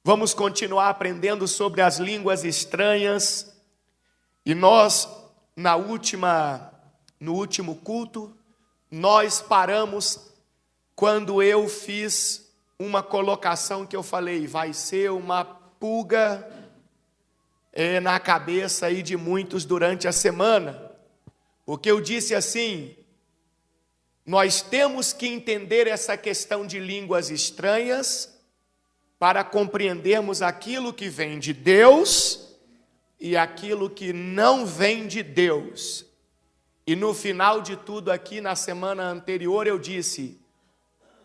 Vamos continuar aprendendo sobre as línguas estranhas. E nós, no último culto, nós paramos quando eu fiz uma colocação que eu falei, vai ser uma pulga na cabeça aí de muitos durante a semana. Porque eu disse assim, nós temos que entender essa questão de línguas estranhas para compreendermos aquilo que vem de Deus e aquilo que não vem de Deus. E no final de tudo aqui, na semana anterior, eu disse,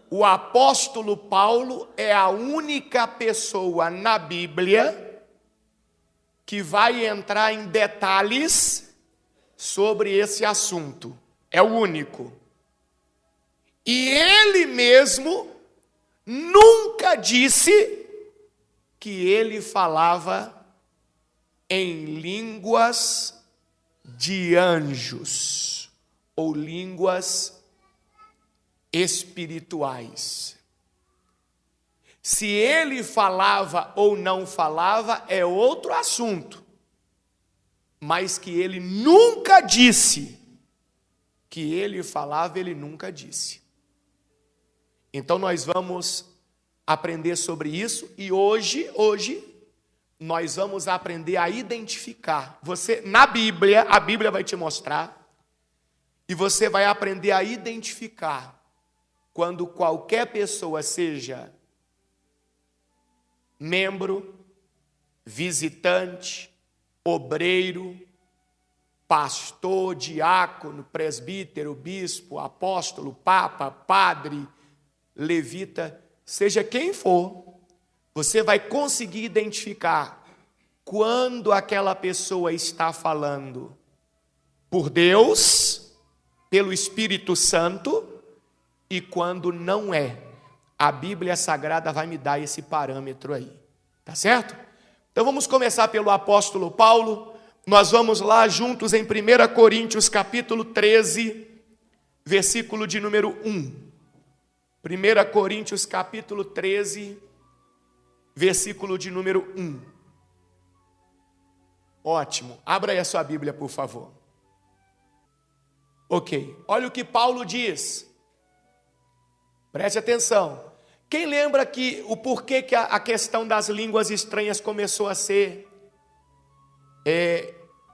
o apóstolo Paulo é a única pessoa na Bíblia que vai entrar em detalhes sobre esse assunto. É o único. E ele mesmo nunca disse que ele falava em línguas de anjos ou línguas espirituais. Se ele falava ou não falava é outro assunto, mas que ele nunca disse que ele falava, ele nunca disse. Então nós vamos aprender sobre isso e hoje nós vamos aprender a identificar. Você na Bíblia, a Bíblia vai te mostrar e você vai aprender a identificar quando qualquer pessoa, seja membro, visitante, obreiro, pastor, diácono, presbítero, bispo, apóstolo, papa, padre, levita, seja quem for, você vai conseguir identificar quando aquela pessoa está falando por Deus, pelo Espírito Santo, e quando não é. A Bíblia Sagrada vai me dar esse parâmetro aí, tá certo? Então vamos começar pelo apóstolo Paulo. Nós vamos lá juntos em 1 Coríntios capítulo 13, versículo de número 1. 1 Coríntios capítulo 13, versículo de número 1. Ótimo. Abra aí a sua Bíblia, por favor. Ok. Olha o que Paulo diz. Preste atenção. Quem lembra que o porquê que a questão das línguas estranhas começou a ser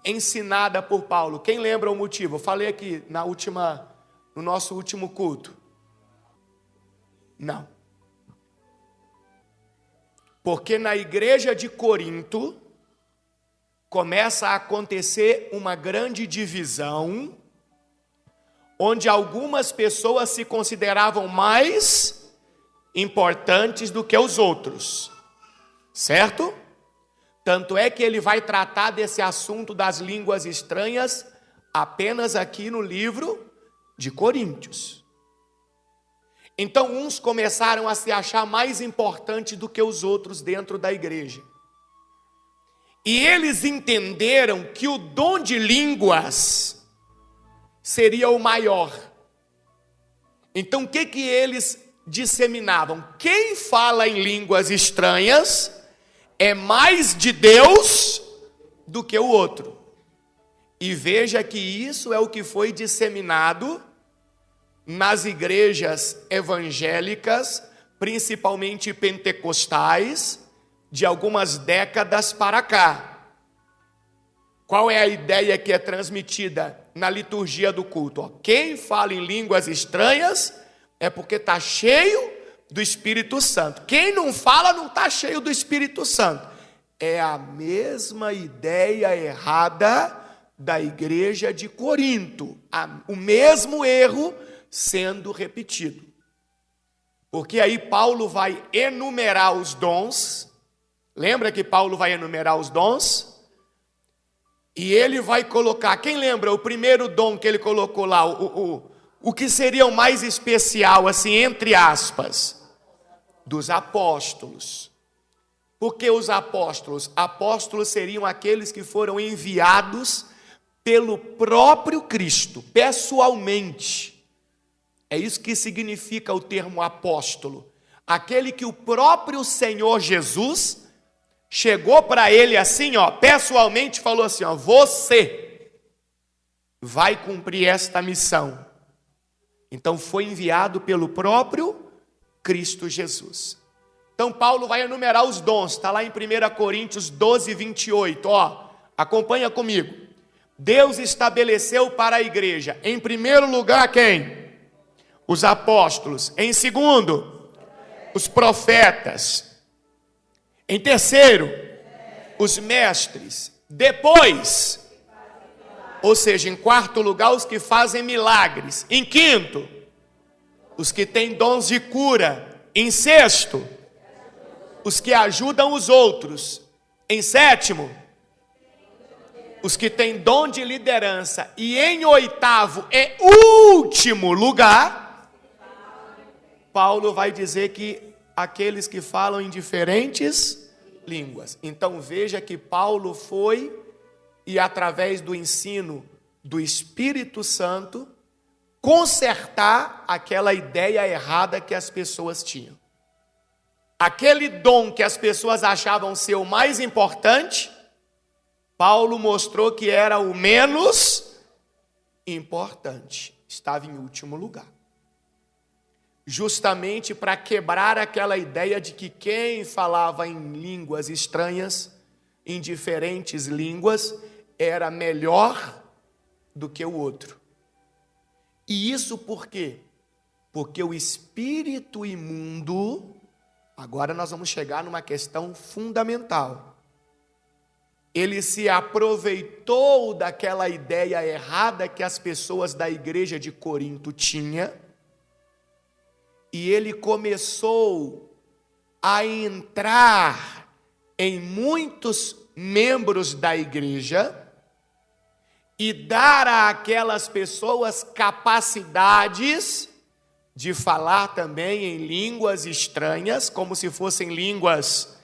ensinada por Paulo? Quem lembra o motivo? Eu falei aqui no nosso último culto. Não. Porque na igreja de Corinto começa a acontecer uma grande divisão, onde algumas pessoas se consideravam mais importantes do que os outros. Certo? Tanto é que ele vai tratar desse assunto das línguas estranhas apenas aqui no livro de Coríntios. Então uns começaram a se achar mais importantes do que os outros dentro da igreja. E eles entenderam que o dom de línguas seria o maior. Então o que eles disseminavam? Quem fala em línguas estranhas é mais de Deus do que o outro. E veja que isso é o que foi disseminado nas igrejas evangélicas, principalmente pentecostais, de algumas décadas para cá. Qual é a ideia que é transmitida na liturgia do culto? Quem fala em línguas estranhas é porque está cheio do Espírito Santo. Quem não fala não está cheio do Espírito Santo. É a mesma ideia errada da igreja de Corinto. O mesmo erro sendo repetido. Porque aí Paulo vai enumerar os dons. Lembra que Paulo vai enumerar os dons? E ele vai colocar, quem lembra o primeiro dom que ele colocou lá, o que seria o mais especial, assim, entre aspas, dos apóstolos. Porque os apóstolos? Apóstolos seriam aqueles que foram enviados pelo próprio Cristo, pessoalmente. É isso que significa o termo apóstolo. aquele que o próprio Senhor Jesus chegou para ele assim, pessoalmente falou assim, você vai cumprir esta missão. Então foi enviado pelo próprio Cristo Jesus. Então Paulo vai enumerar os dons, está lá em 1 Coríntios 12, 28, acompanha comigo. Deus estabeleceu para a igreja, em primeiro lugar, quem? Os apóstolos. Em segundo, os profetas. Em terceiro, os mestres. Depois, ou seja, em quarto lugar, os que fazem milagres. Em quinto, os que têm dons de cura. Em sexto, os que ajudam os outros. Em sétimo, os que têm dom de liderança. E em oitavo e último lugar, Paulo vai dizer que aqueles que falam em diferentes línguas. Então veja que Paulo foi e através do ensino do Espírito Santo consertar aquela ideia errada que as pessoas tinham. Aquele dom que as pessoas achavam ser o mais importante, Paulo mostrou que era o menos importante, estava em último lugar. Justamente para quebrar aquela ideia de que quem falava em línguas estranhas, em diferentes línguas, era melhor do que o outro. E isso por quê? Porque o espírito imundo, agora nós vamos chegar numa questão fundamental. Ele se aproveitou daquela ideia errada que as pessoas da igreja de Corinto tinham, e ele começou a entrar em muitos membros da igreja e dar àquelas pessoas capacidades de falar também em línguas estranhas, como se fossem línguas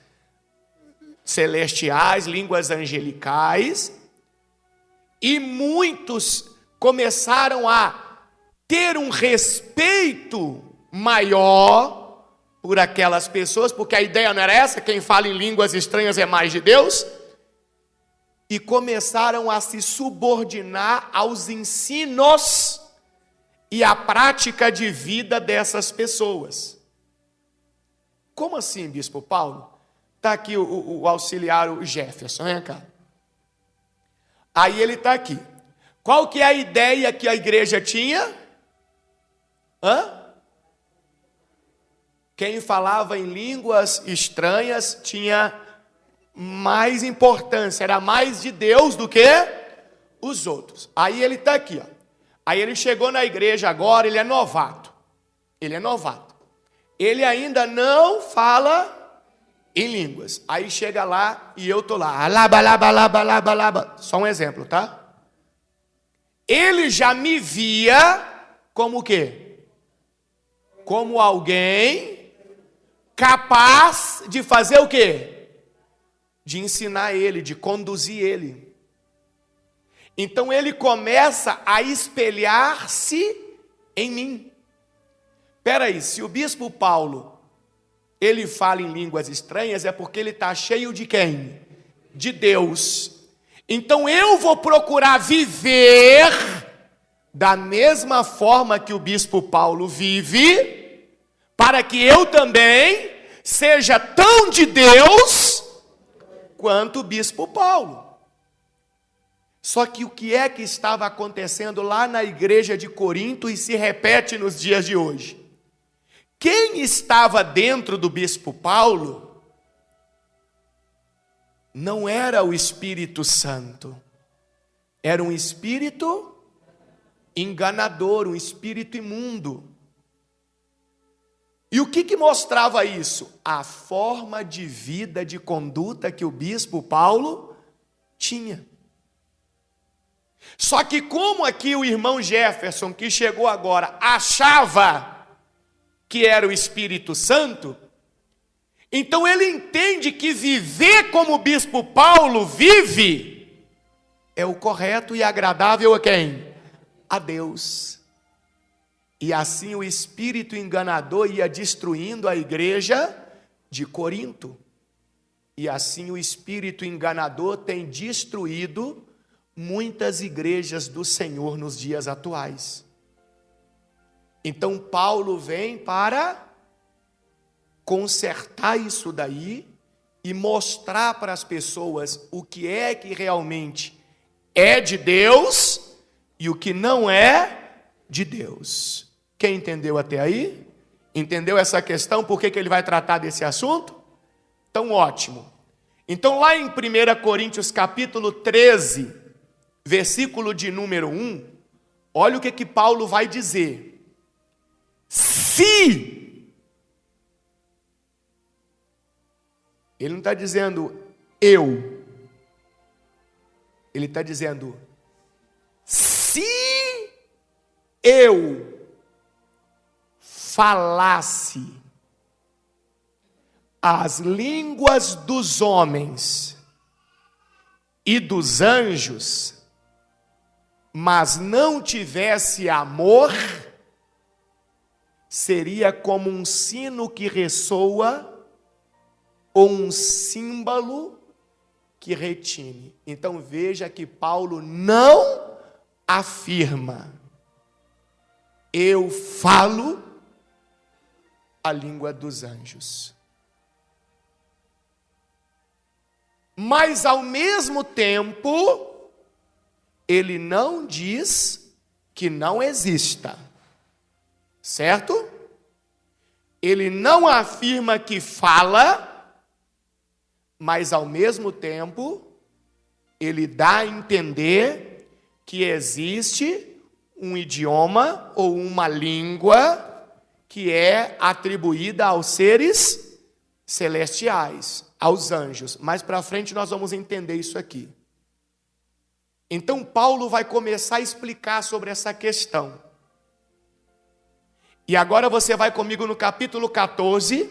celestiais, línguas angelicais, e muitos começaram a ter um respeito maior por aquelas pessoas, porque a ideia não era essa, quem fala em línguas estranhas é mais de Deus, e começaram a se subordinar aos ensinos e à prática de vida dessas pessoas. Como assim, Bispo Paulo? Está aqui o auxiliar, o Jefferson, vem cá. Aí ele está aqui. Qual que é a ideia que a igreja tinha? Quem falava em línguas estranhas tinha mais importância, era mais de Deus do que os outros. Aí ele está aqui, Aí ele chegou na igreja agora, ele é novato. Ele ainda não fala em línguas. Aí chega lá e eu tô lá. Alaba. Só um exemplo, tá? Ele já me via como o quê? Como alguém capaz de fazer o quê? De ensinar ele, de conduzir ele. Então ele começa a espelhar-se em mim. Espera aí, se o bispo Paulo, ele fala em línguas estranhas, é porque ele está cheio de quem? De Deus. Então eu vou procurar viver da mesma forma que o bispo Paulo vive, para que eu também seja tão de Deus quanto o bispo Paulo. Só que o que é que estava acontecendo lá na igreja de Corinto e se repete nos dias de hoje? Quem estava dentro do bispo Paulo não era o Espírito Santo, era um espírito enganador, um espírito imundo. E o que mostrava isso? A forma de vida, de conduta que o bispo Paulo tinha. Só que como aqui o irmão Jefferson, que chegou agora, achava que era o Espírito Santo, então ele entende que viver como o bispo Paulo vive é o correto e agradável a quem? A Deus. E assim o espírito enganador ia destruindo a igreja de Corinto. E assim o espírito enganador tem destruído muitas igrejas do Senhor nos dias atuais. Então Paulo vem para consertar isso daí e mostrar para as pessoas o que é que realmente é de Deus e o que não é de Deus. Quem entendeu até aí? Entendeu essa questão? Por que ele vai tratar desse assunto? Então, ótimo. Então, lá em 1 Coríntios capítulo 13, versículo de número 1, olha o que Paulo vai dizer. Se, ele não está dizendo eu, ele está dizendo se eu falasse as línguas dos homens e dos anjos, mas não tivesse amor, seria como um sino que ressoa ou um símbolo que retine. Então veja que Paulo não afirma: eu falo a língua dos anjos. Mas ao mesmo tempo, ele não diz que não exista. Certo? Ele não afirma que fala, mas ao mesmo tempo, ele dá a entender que existe um idioma ou uma língua que é atribuída aos seres celestiais, aos anjos. Mais para frente nós vamos entender isso aqui. Então Paulo vai começar a explicar sobre essa questão. E agora você vai comigo no capítulo 14,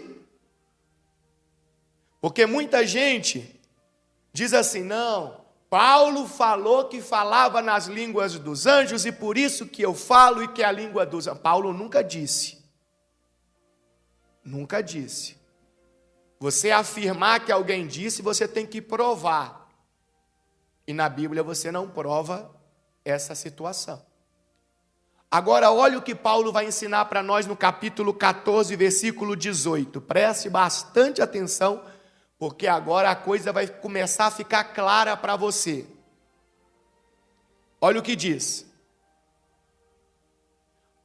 porque muita gente diz assim: não, Paulo falou que falava nas línguas dos anjos e por isso que eu falo e que é a língua dos anjos. Paulo nunca disse. Nunca disse. Você afirmar que alguém disse, você tem que provar. E na Bíblia você não prova essa situação. Agora olha o que Paulo vai ensinar para nós no capítulo 14, versículo 18. Preste bastante atenção, porque agora a coisa vai começar a ficar clara para você. Olha o que diz.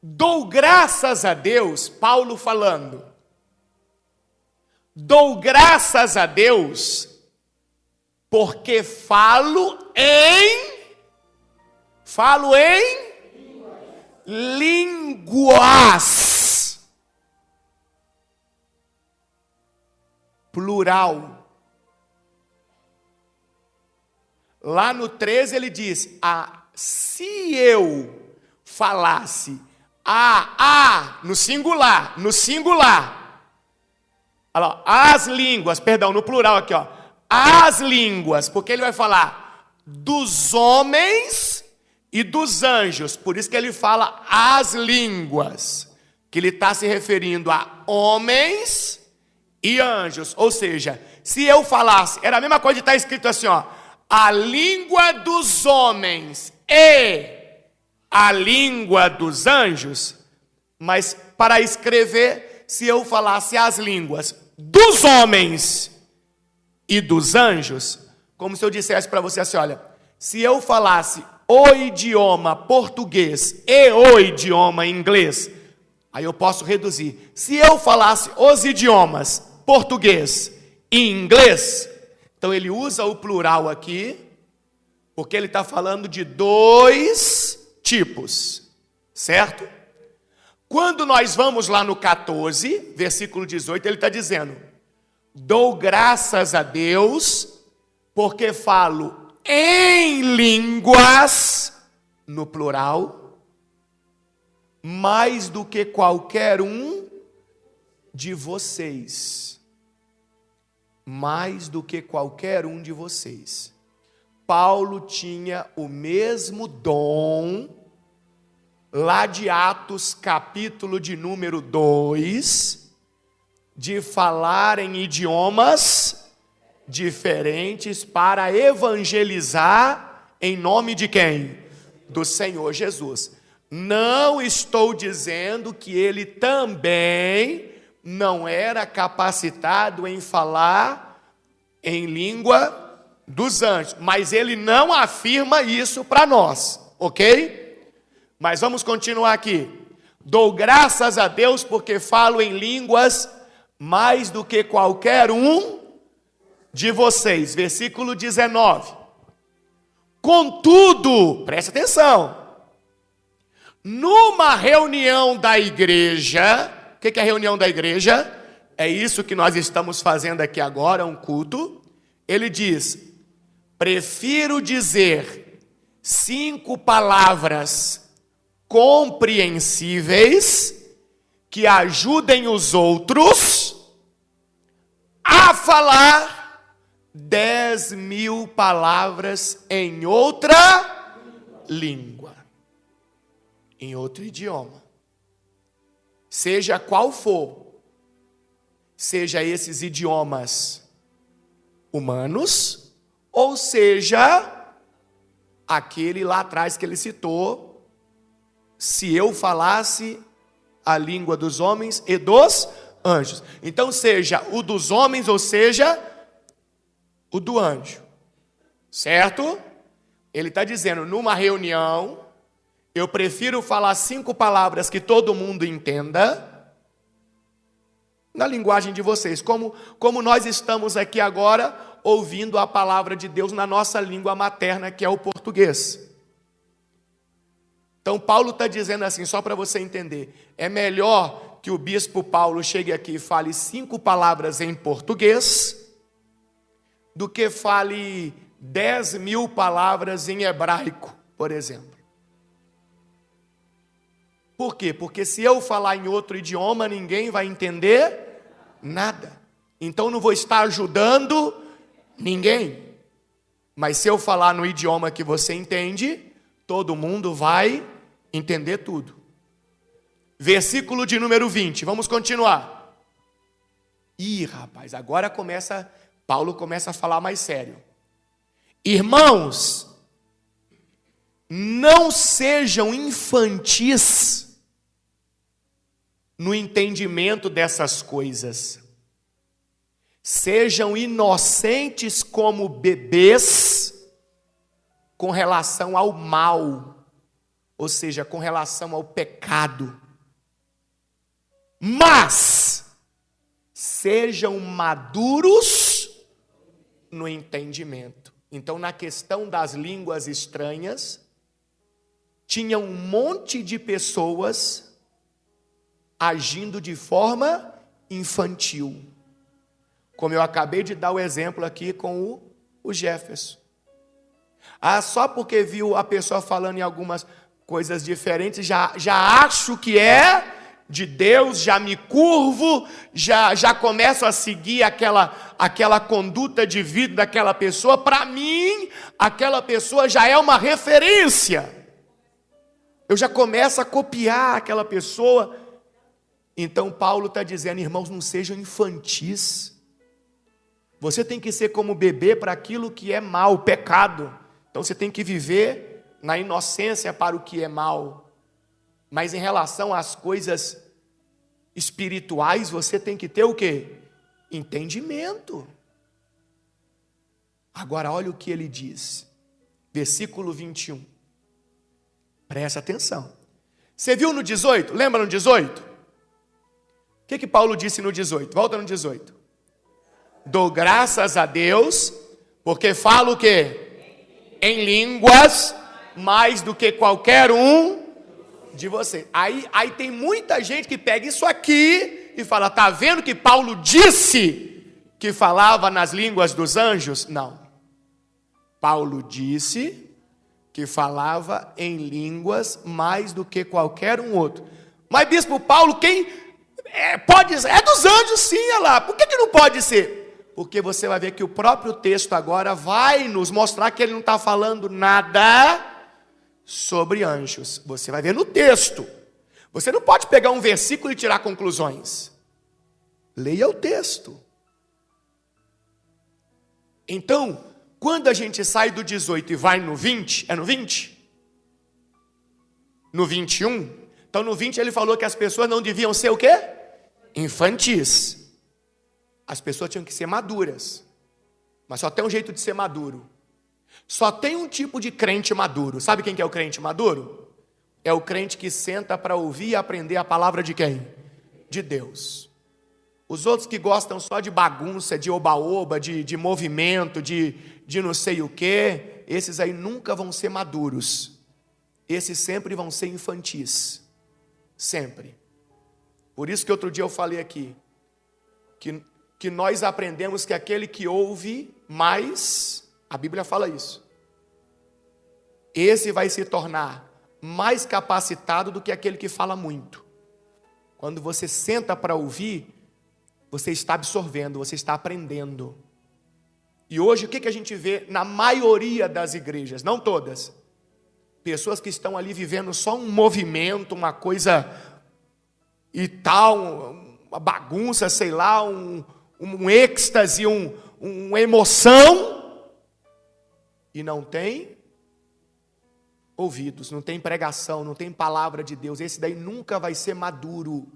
Dou graças a Deus, Paulo falando. Dou graças a Deus, porque falo em línguas. Plural. Lá no 13 ele diz: se eu falasse no singular, olha lá, as línguas, perdão, no plural aqui, ó, as línguas, porque ele vai falar dos homens e dos anjos, por isso que ele fala as línguas, que ele está se referindo a homens e anjos, ou seja, se eu falasse, era a mesma coisa de estar escrito assim, ó, a língua dos homens e a língua dos anjos, mas para escrever, se eu falasse as línguas dos homens e dos anjos, como se eu dissesse para você assim, olha, se eu falasse o idioma português e o idioma inglês, aí eu posso reduzir. Se eu falasse os idiomas português e inglês, então ele usa o plural aqui, porque ele está falando de dois tipos, certo? Quando nós vamos lá no 14, versículo 18, ele está dizendo: dou graças a Deus, porque falo em línguas, no plural, mais do que qualquer um de vocês. Mais do que qualquer um de vocês. Paulo tinha o mesmo dom lá de Atos, capítulo de número 2, de falar em idiomas diferentes para evangelizar em nome de quem? Do Senhor Jesus. Não estou dizendo que ele também não era capacitado em falar em língua dos anjos, mas ele não afirma isso para nós, ok? Mas vamos continuar aqui. Dou graças a Deus porque falo em línguas mais do que qualquer um de vocês. Versículo 19. Contudo, preste atenção, numa reunião da igreja, o que é a reunião da igreja? É isso que nós estamos fazendo aqui agora, um culto. Ele diz: prefiro dizer 5 palavras compreensíveis que ajudem os outros a falar 10.000 palavras em outra língua, em outro idioma, seja qual for, seja esses idiomas humanos, ou seja, aquele lá atrás que ele citou, se eu falasse a língua dos homens e dos anjos. Então, seja o dos homens, ou seja, o do anjo, certo? Ele está dizendo, numa reunião, eu prefiro falar 5 palavras que todo mundo entenda, na linguagem de vocês, como nós estamos aqui agora, ouvindo a palavra de Deus na nossa língua materna, que é o português. Então Paulo está dizendo assim, só para você entender, é melhor que o bispo Paulo chegue aqui e fale 5 palavras em português, do que fale 10.000 palavras em hebraico, por exemplo. Por quê? Porque se eu falar em outro idioma, ninguém vai entender nada. Então não vou estar ajudando ninguém. Mas se eu falar no idioma que você entende, todo mundo vai entender tudo. Versículo de número 20, vamos continuar. Ih, rapaz, agora Paulo começa a falar mais sério. Irmãos, não sejam infantis no entendimento dessas coisas. Sejam inocentes como bebês com relação ao mal, ou seja, com relação ao pecado. Mas sejam maduros no entendimento. Então, na questão das línguas estranhas, tinha um monte de pessoas agindo de forma infantil. Como eu acabei de dar o exemplo aqui com o Jefferson. Só porque viu a pessoa falando em algumas coisas diferentes, já acho que é de Deus, já me curvo, já começo a seguir aquela conduta de vida daquela pessoa. Para mim, aquela pessoa já é uma referência. Eu já começo a copiar aquela pessoa. Então Paulo está dizendo, irmãos, não sejam infantis. Você tem que ser como bebê para aquilo que é mal, pecado. Então você tem que viver na inocência para o que é mal. Mas em relação às coisas espirituais, você tem que ter o quê? Entendimento. Agora olha o que ele diz. Versículo 21. Presta atenção. Você viu no 18? Lembra no 18? O que Paulo disse no 18? Volta no 18. Dou graças a Deus, porque falo o quê? Em línguas, mais do que qualquer um de vocês. Aí tem muita gente que pega isso aqui e fala, tá vendo que Paulo disse que falava nas línguas dos anjos? Não. Paulo disse que falava em línguas mais do que qualquer um outro. Mas bispo Paulo, pode ser? É dos anjos sim, olha lá. Por que não pode ser? Porque você vai ver que o próprio texto agora vai nos mostrar que ele não está falando nada sobre anjos. Você vai ver no texto. Você não pode pegar um versículo e tirar conclusões. Leia o texto. Então, quando a gente sai do 18 e vai no 20, é no 20? No 21? Então no 20 ele falou que as pessoas não deviam ser o quê? Infantis. As pessoas tinham que ser maduras. Mas só tem um jeito de ser maduro. Só tem um tipo de crente maduro. Sabe quem que é o crente maduro? É o crente que senta para ouvir e aprender a palavra de quem? De Deus. Os outros que gostam só de bagunça, de oba-oba, de movimento, de não sei o quê, esses aí nunca vão ser maduros. Esses sempre vão ser infantis. Sempre. Por isso que outro dia eu falei aqui, que nós aprendemos que aquele que ouve mais, a Bíblia fala isso, esse vai se tornar mais capacitado do que aquele que fala muito. Quando você senta para ouvir, você está absorvendo, você está aprendendo. E hoje o que a gente vê na maioria das igrejas, não todas, pessoas que estão ali vivendo só um movimento, uma coisa e tal, uma bagunça, sei lá, um êxtase, uma emoção, e não tem ouvidos, não tem pregação, não tem palavra de Deus. Esse daí nunca vai ser maduro.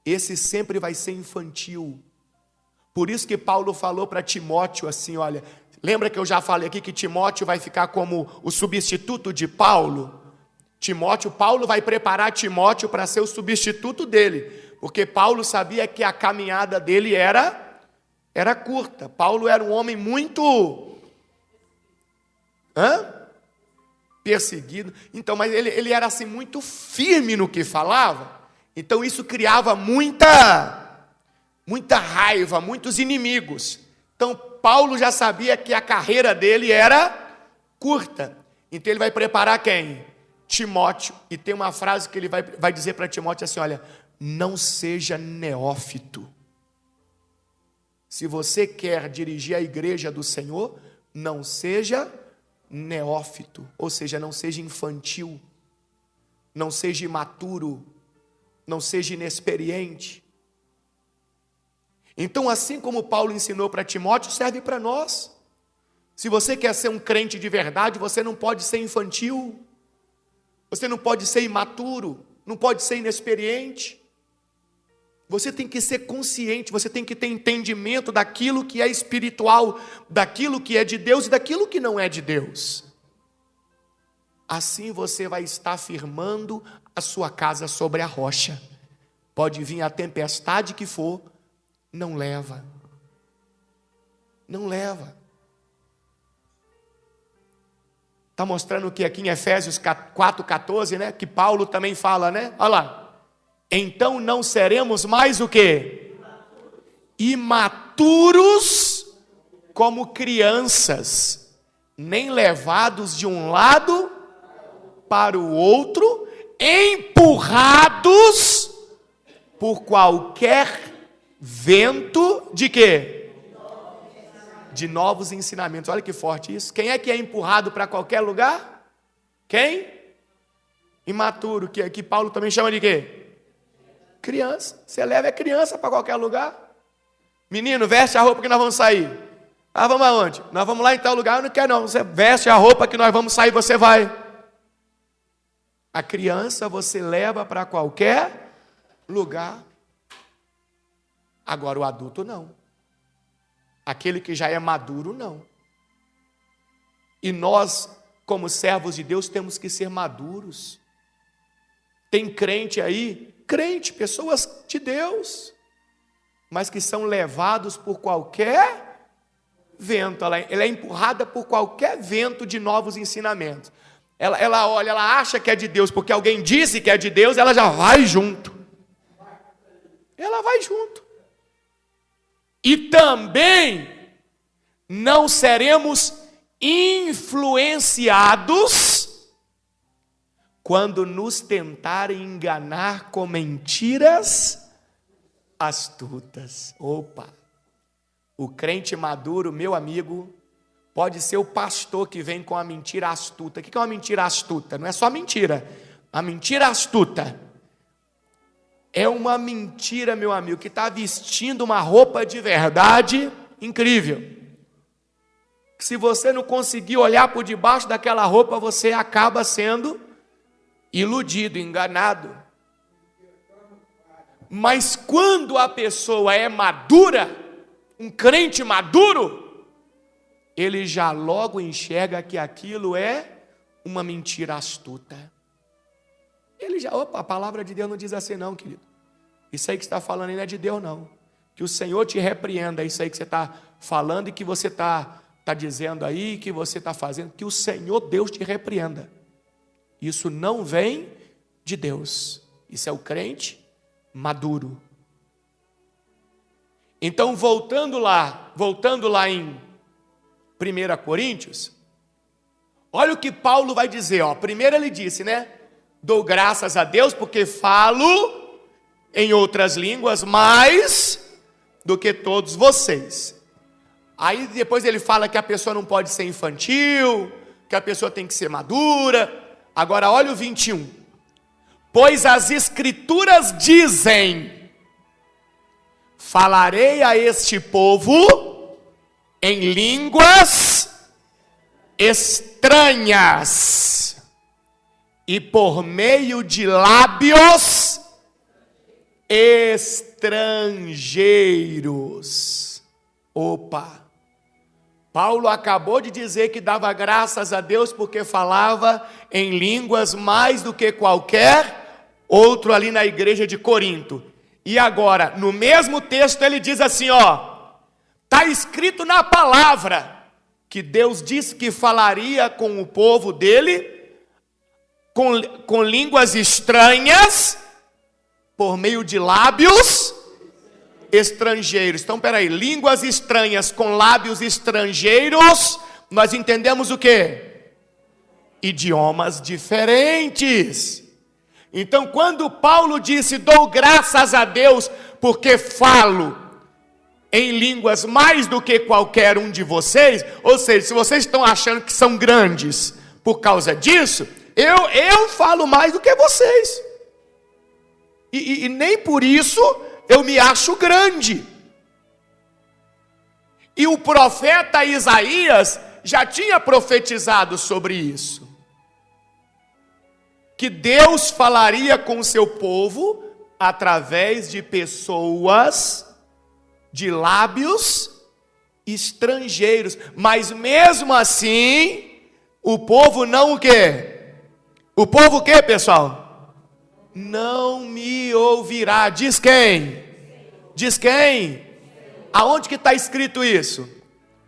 Esse sempre vai ser infantil. Por isso que Paulo falou para Timóteo assim, olha, lembra que eu já falei aqui que Timóteo vai ficar como o substituto de Paulo? Paulo vai preparar Timóteo para ser o substituto dele, porque Paulo sabia que a caminhada dele era curta. Paulo era um homem muito perseguido. Então, mas ele era assim muito firme no que falava. Então isso criava muita raiva, muitos inimigos. Então Paulo já sabia que a carreira dele era curta. Então ele vai preparar quem? Timóteo. E tem uma frase que ele vai dizer para Timóteo assim, olha, não seja neófito. Se você quer dirigir a igreja do Senhor, não seja neófito. Ou seja, não seja infantil, não seja imaturo, não seja inexperiente. Então, assim como Paulo ensinou para Timóteo, serve para nós. Se você quer ser um crente de verdade, você não pode ser infantil, você não pode ser imaturo, não pode ser inexperiente. Você tem que ser consciente, você tem que ter entendimento daquilo que é espiritual, daquilo que é de Deus e daquilo que não é de Deus. Assim você vai estar firmando a sua casa sobre a rocha. Pode vir a tempestade que for, não leva. Não leva. Está mostrando que aqui em Efésios 4,14, né? Que Paulo também fala, né? Olha lá. Então não seremos mais o quê? Imaturos como crianças, nem levados de um lado para o outro, empurrados por qualquer vento de quê? De novos ensinamentos. Olha que forte isso. Quem é que é empurrado para qualquer lugar? Quem? Imaturo, que Paulo também chama de quê? Criança. Você leva a criança para qualquer lugar. Menino, veste a roupa que nós vamos sair. Ah, vamos aonde? Nós vamos lá em tal lugar. Eu não quero não. Você veste a roupa que nós vamos sair, você vai. A criança você leva para qualquer lugar. Agora o adulto não. Aquele que já é maduro, não. E nós, como servos de Deus, temos que ser maduros. Tem crente aí, pessoas de Deus, mas que são levados por qualquer vento. Ela é empurrada por qualquer vento de novos ensinamentos. Ela olha, ela acha que é de Deus, porque alguém disse que é de Deus, ela já vai junto. Ela vai junto. E também não seremos influenciados quando nos tentarem enganar com mentiras astutas. Opa! O crente maduro, meu amigo, Pode ser o pastor que vem com a mentira astuta. O que é uma mentira astuta? Não é só mentira. A mentira astuta é uma mentira, meu amigo, que está vestindo uma roupa de verdade incrível. Se você não conseguir olhar por debaixo daquela roupa, você acaba sendo iludido, enganado. Mas quando a pessoa é madura, um crente maduro, ele já logo enxerga que aquilo é uma mentira astuta. Ele já, a palavra de Deus não diz assim não, querido. Isso aí que você está falando aí não é de Deus não. Que o Senhor te repreenda, isso aí que você está falando e que você está dizendo aí, que você está fazendo, que o Senhor Deus te repreenda. Isso não vem de Deus. Isso é o crente maduro. Então, voltando lá em 1 Coríntios, olha o que Paulo vai dizer, ó. Primeiro ele disse, né? Dou graças a Deus porque falo em outras línguas mais do que todos vocês. Aí depois ele fala que a pessoa não pode ser infantil, que a pessoa tem que ser madura. Agora olha o 21. Pois as escrituras dizem: falarei a este povo em línguas estranhas e por meio de lábios estrangeiros. Opa! Paulo acabou de dizer que dava graças a Deus porque falava em línguas mais do que qualquer outro ali na igreja de Corinto. E agora, no mesmo texto ele diz assim, ó, está escrito na palavra que Deus disse que falaria com o povo dele com línguas estranhas por meio de lábios estrangeiros. Então, peraí, línguas estranhas com lábios estrangeiros, nós entendemos o quê? Idiomas diferentes. Então, quando Paulo disse, dou graças a Deus porque falo em línguas mais do que qualquer um de vocês, ou seja, se vocês estão achando que são grandes por causa disso, eu falo mais do que vocês. E nem por isso eu me acho grande. E o profeta Isaías já tinha profetizado sobre isso. Que Deus falaria com o seu povo através de pessoas de lábios estrangeiros. Mas mesmo assim, o povo não o quê? O povo o quê, pessoal? Não me ouvirá. Diz quem? Diz quem? Aonde que está escrito isso?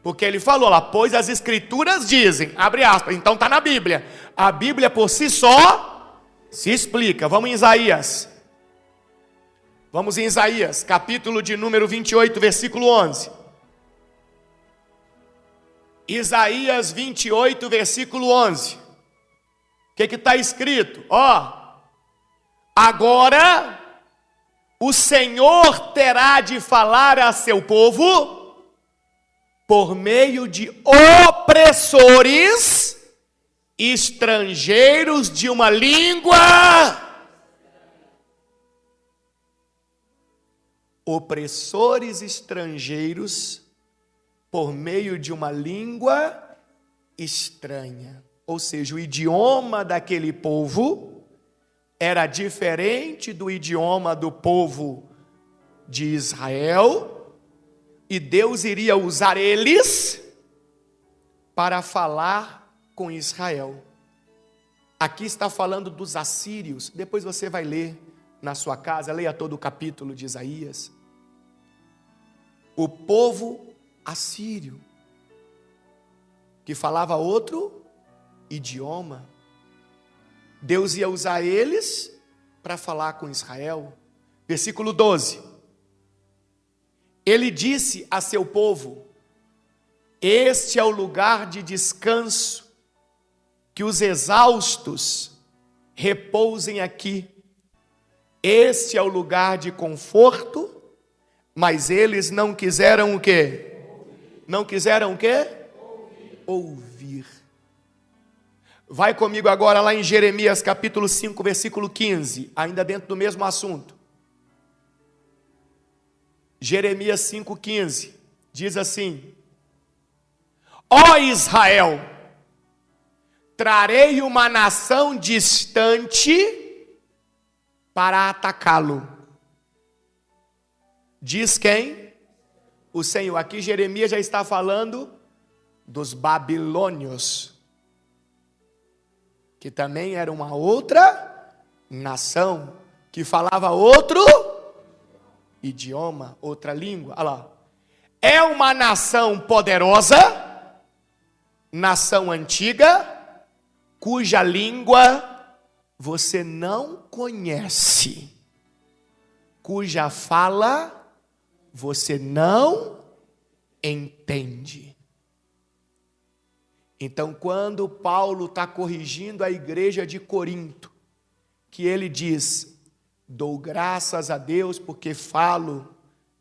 Porque ele falou lá, pois as escrituras dizem, abre aspas, então está na Bíblia. A Bíblia por si só se explica. Vamos em Isaías. Vamos em Isaías, capítulo de número 28, versículo 11. Isaías 28, versículo 11. O que está escrito? Ó. Agora, o Senhor terá de falar a seu povo por meio de opressores estrangeiros de uma língua. Opressores estrangeiros por meio de uma língua estranha. Ou seja, o idioma daquele povo era diferente do idioma do povo de Israel, e Deus iria usar eles para falar com Israel. Aqui está falando dos assírios, depois você vai ler na sua casa, leia todo o capítulo de Isaías. O povo assírio, que falava outro idioma, Deus ia usar eles para falar com Israel. Versículo 12. Ele disse a seu povo: este é o lugar de descanso, que os exaustos repousem aqui. Este é o lugar de conforto, mas eles não quiseram o quê? Não quiseram o quê? ouvir. Vai comigo agora lá em Jeremias capítulo 5, versículo 15, ainda dentro do mesmo assunto. Jeremias 5,15, diz assim: Ó Israel, trarei uma nação distante para atacá-lo. Diz quem? O Senhor. Aqui Jeremias já está falando dos babilônios, que também era uma outra nação, que falava outro idioma, outra língua. Olha lá. É uma nação poderosa, nação antiga, cuja língua você não conhece, cuja fala você não entende. Então, quando Paulo está corrigindo a igreja de Corinto, que ele diz: dou graças a Deus porque falo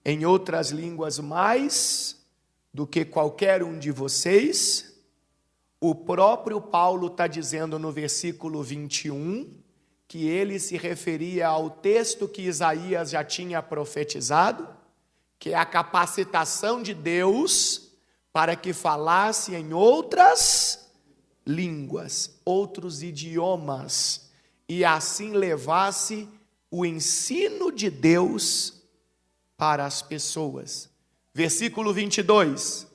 em outras línguas mais do que qualquer um de vocês, o próprio Paulo está dizendo no versículo 21, que ele se referia ao texto que Isaías já tinha profetizado, que é a capacitação de Deus para que falasse em outras línguas, outros idiomas, e assim levasse o ensino de Deus para as pessoas. Versículo 22.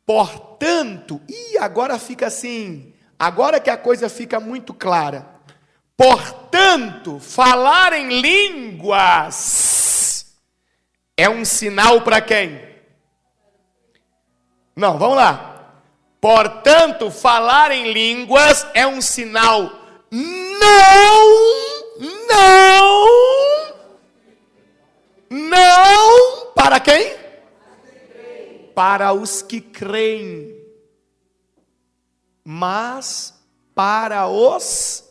Portanto, e agora fica assim, agora que a coisa fica muito clara. Portanto, falar em línguas é um sinal para quem? Não, vamos lá. Portanto, falar em línguas é um sinal não para quem? Para os que creem, mas para os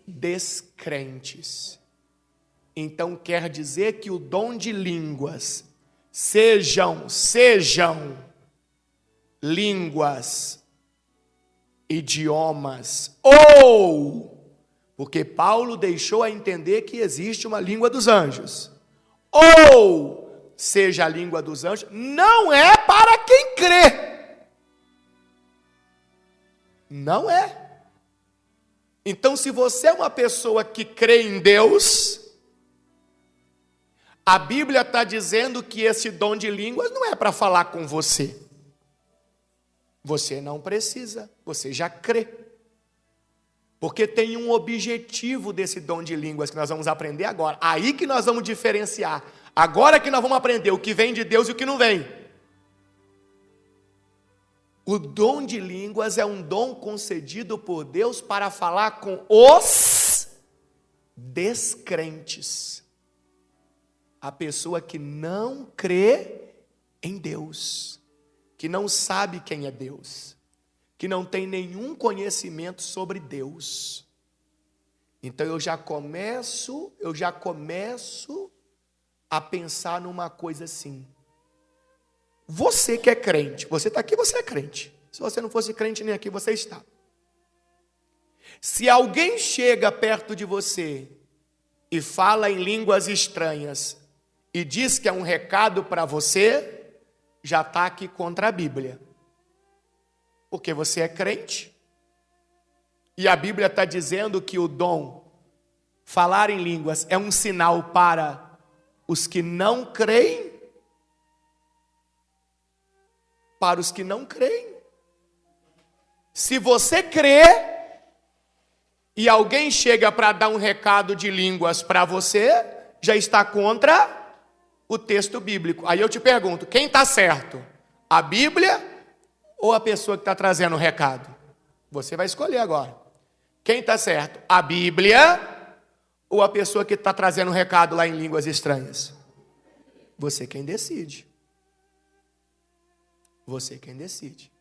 descrentes. Então quer dizer que o dom de línguas sejam línguas, idiomas, ou, porque Paulo deixou a entender que existe uma língua dos anjos, ou seja a língua dos anjos, não é para quem crê. Não é. Então, se você é uma pessoa que crê em Deus, a Bíblia está dizendo que esse dom de línguas não é para falar com você. Você não precisa, você já crê. Porque tem um objetivo desse dom de línguas que nós vamos aprender agora. Aí que nós vamos diferenciar. Agora que nós vamos aprender o que vem de Deus e o que não vem. O dom de línguas é um dom concedido por Deus para falar com os descrentes. A pessoa que não crê em Deus, que não sabe quem é Deus, que não tem nenhum conhecimento sobre Deus. Então eu já começo a pensar numa coisa assim. Você que é crente, você está aqui, você é crente. Se você não fosse crente, nem aqui você está. Se alguém chega perto de você e fala em línguas estranhas e diz que é um recado para você, já está aqui contra a Bíblia. Porque você é crente. E a Bíblia está dizendo que o dom, falar em línguas, é um sinal para os que não creem. Para os que não creem. Se você crê e alguém chega para dar um recado de línguas para você, já está contra o texto bíblico. Aí eu te pergunto, quem está certo? A Bíblia ou a pessoa que está trazendo o recado? Você vai escolher agora. Quem está certo? A Bíblia ou a pessoa que está trazendo o recado lá em línguas estranhas? Você quem decide. Você quem decide.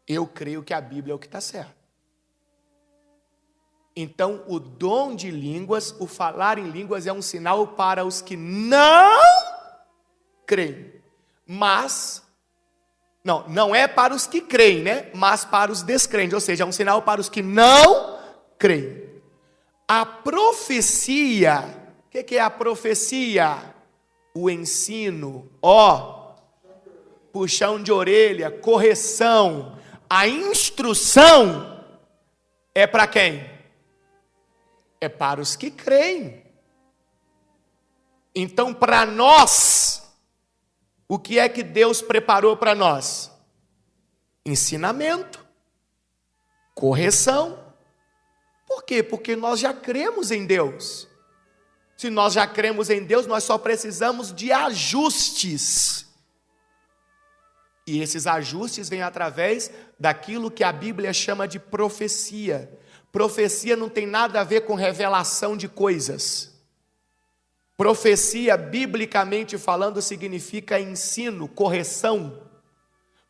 Eu creio que a Bíblia é o que está certo. Então, o dom de línguas, o falar em línguas é um sinal para os que não creem. Mas Não é para os que creem, né? Mas para os descrentes, ou seja, é um sinal para os que não creem. A profecia, o que é a profecia? O ensino, puxão de orelha, correção, a instrução é para quem? É para os que creem. Então, para nós, o que é que Deus preparou para nós? Ensinamento, correção. Por quê? Porque nós já cremos em Deus. Se nós já cremos em Deus, nós só precisamos de ajustes. E esses ajustes vêm através daquilo que a Bíblia chama de profecia. Profecia não tem nada a ver com revelação de coisas. Profecia, biblicamente falando, significa ensino, correção.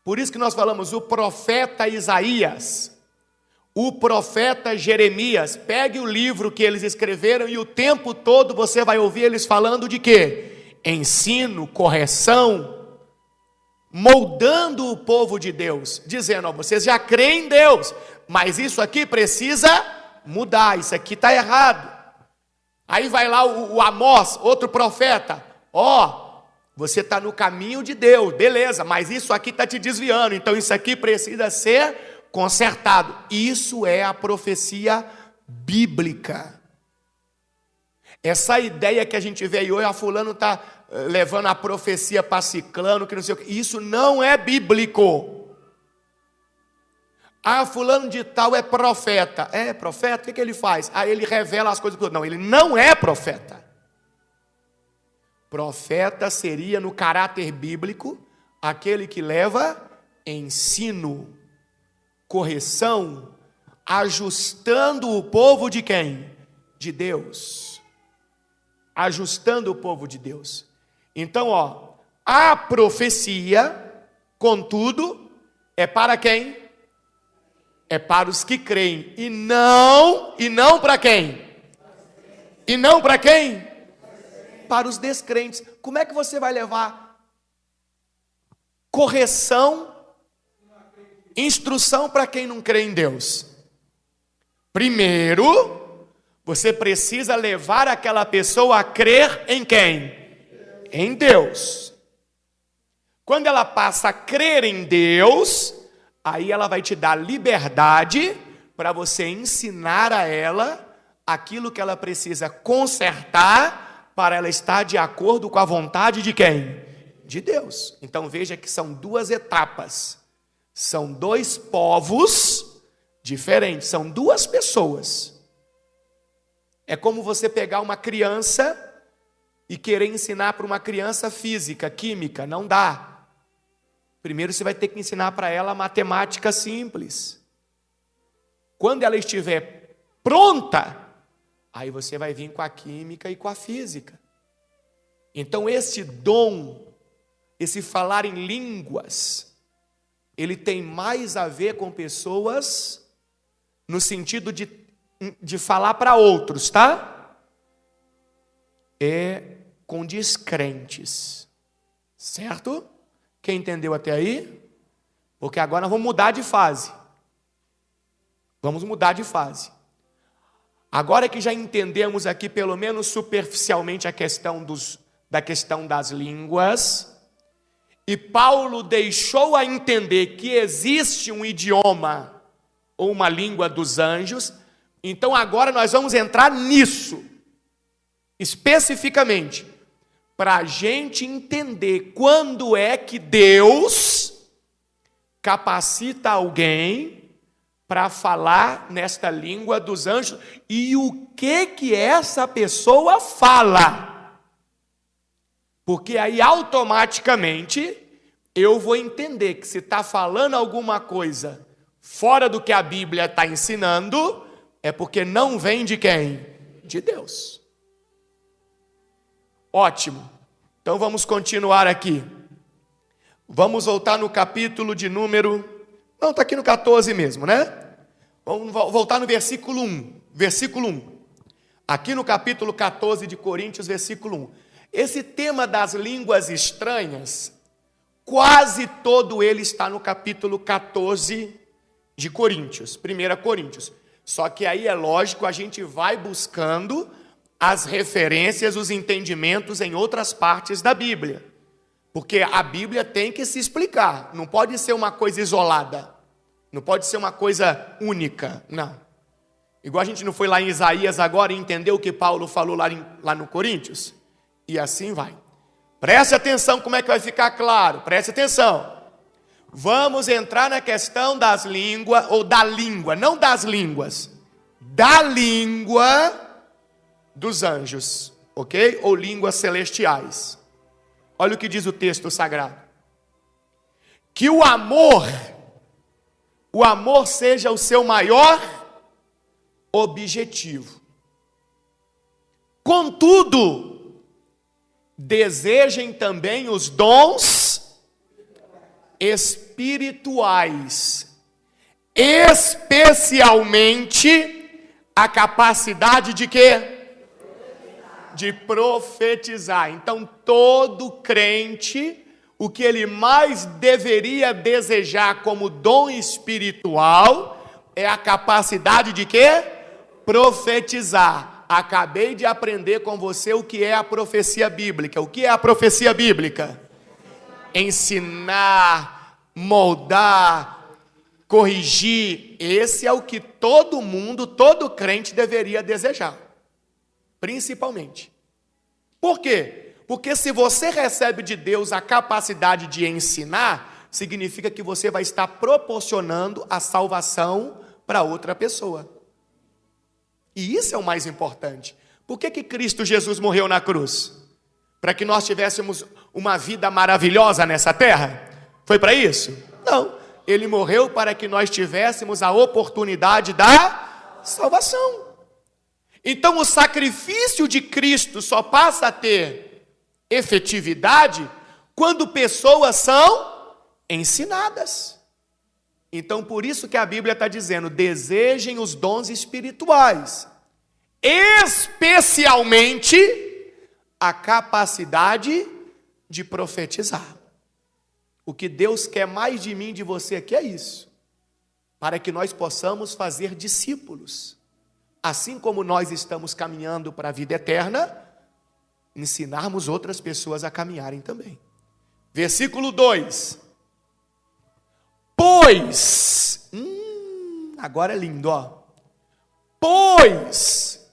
Por isso que nós falamos o profeta Isaías, o profeta Jeremias. Pegue o livro que eles escreveram e o tempo todo você vai ouvir eles falando de quê? Ensino, correção, moldando o povo de Deus, dizendo, vocês já creem em Deus, mas isso aqui precisa mudar, isso aqui está errado. Aí vai lá o Amós, outro profeta, você está no caminho de Deus, beleza, mas isso aqui está te desviando, então isso aqui precisa ser consertado. Isso é a profecia bíblica. Essa ideia que a gente vê aí hoje, fulano está levando a profecia para ciclano, que não sei o que, isso não é bíblico. Fulano de tal é profeta. É profeta? O que ele faz? Aí ele revela as coisas. Não, ele não é profeta. Profeta seria, no caráter bíblico, aquele que leva ensino, correção, ajustando o povo de quem? De Deus. Ajustando o povo de Deus. Então, a profecia, contudo, é para quem? É para os que creem. E não para quem? E não para quem? Para os descrentes. Como é que você vai levar correção, instrução para quem não crê em Deus? Primeiro, você precisa levar aquela pessoa a crer em quem? Em Deus. Quando ela passa a crer em Deus, aí ela vai te dar liberdade para você ensinar a ela aquilo que ela precisa consertar para ela estar de acordo com a vontade de quem? De Deus. Então veja que são duas etapas. São dois povos diferentes, são duas pessoas. É como você pegar uma criança e querer ensinar para uma criança física, química, não dá. Primeiro você vai ter que ensinar para ela a matemática simples. Quando ela estiver pronta, aí você vai vir com a química e com a física. Então esse dom, esse falar em línguas, ele tem mais a ver com pessoas no sentido de falar para outros, tá? É com descrentes, certo? Quem entendeu até aí? Porque agora nós vamos mudar de fase. Vamos mudar de fase. Agora que já entendemos aqui, pelo menos superficialmente, da questão das línguas, e Paulo deixou a entender que existe um idioma ou uma língua dos anjos, então agora nós vamos entrar nisso, especificamente, para a gente entender quando é que Deus capacita alguém para falar nesta língua dos anjos e o que essa pessoa fala. Porque aí automaticamente eu vou entender que se está falando alguma coisa fora do que a Bíblia está ensinando, é porque não vem de quem? De Deus. Ótimo. Então vamos continuar aqui. Vamos voltar no capítulo de número... Não, está aqui no 14 mesmo, né? Vamos voltar no versículo 1. Versículo 1. Aqui no capítulo 14 de Coríntios, versículo 1. Esse tema das línguas estranhas quase todo ele está no capítulo 14 de Coríntios, 1 Coríntios. Só que aí é lógico, a gente vai buscando as referências, os entendimentos em outras partes da Bíblia. Porque a Bíblia tem que se explicar, não pode ser uma coisa isolada, não pode ser uma coisa única, não. Igual a gente não foi lá em Isaías agora e entendeu o que Paulo falou lá no Coríntios? E assim vai. Preste atenção como é que vai ficar claro, preste atenção. Vamos entrar na questão das línguas, ou da língua, não das línguas, da língua dos anjos, ok? Ou línguas celestiais. Olha o que diz o texto sagrado. Que o amor seja o seu maior objetivo. Contudo, desejem também os dons espirituais, especialmente a capacidade de quê? De profetizar. Então, todo crente, o que ele mais deveria desejar como dom espiritual é a capacidade de quê? Profetizar. Acabei de aprender com você o que é a profecia bíblica. O que é a profecia bíblica? Ensinar, moldar, corrigir. Esse é o que todo mundo, todo crente deveria desejar. Principalmente. Por quê? Porque se você recebe de Deus a capacidade de ensinar, significa que você vai estar proporcionando a salvação para outra pessoa. E isso é o mais importante. Por que Cristo Jesus morreu na cruz? Para que nós tivéssemos uma vida maravilhosa nessa terra? Foi para isso? Não. Ele morreu para que nós tivéssemos a oportunidade da salvação. Então o sacrifício de Cristo só passa a ter efetividade quando pessoas são ensinadas. Então por isso que a Bíblia está dizendo, desejem os dons espirituais, especialmente a capacidade de profetizar. O que Deus quer mais de mim e de você aqui é isso, para que nós possamos fazer discípulos. Assim como nós estamos caminhando para a vida eterna, ensinarmos outras pessoas a caminharem também. Versículo 2. Pois, agora é lindo, ó. Pois,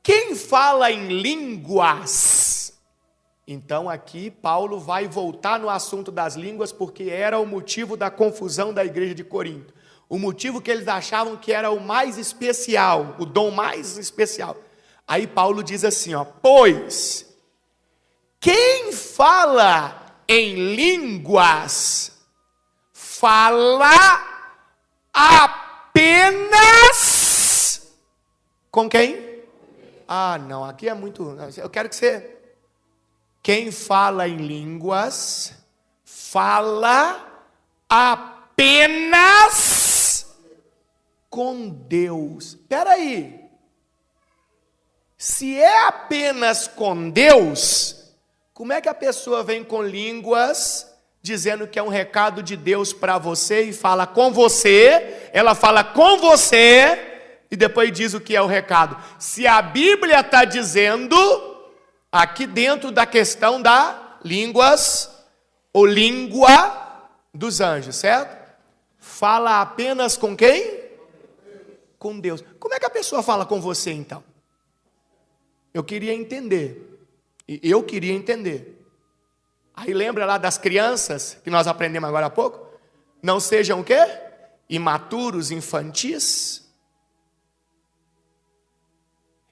quem fala em línguas? Então aqui Paulo vai voltar no assunto das línguas, porque era o motivo da confusão da igreja de Corinto. O motivo que eles achavam que era o mais especial, o dom mais especial. Aí Paulo diz assim, ó, pois, quem fala em línguas, fala apenas com quem? Ah, não, aqui é muito, eu quero que você... Quem fala em línguas, fala apenas com Deus. Espera aí. Se é apenas com Deus, como é que a pessoa vem com línguas, dizendo que é um recado de Deus para você e fala com você, ela fala com você e depois diz o que é o recado? Se a Bíblia está dizendo, aqui dentro da questão da línguas, ou língua dos anjos, certo? Fala apenas com quem? Com Deus. Como é que a pessoa fala com você então? Eu queria entender. Aí lembra lá das crianças, que nós aprendemos agora há pouco? Não sejam o quê? Imaturos, infantis.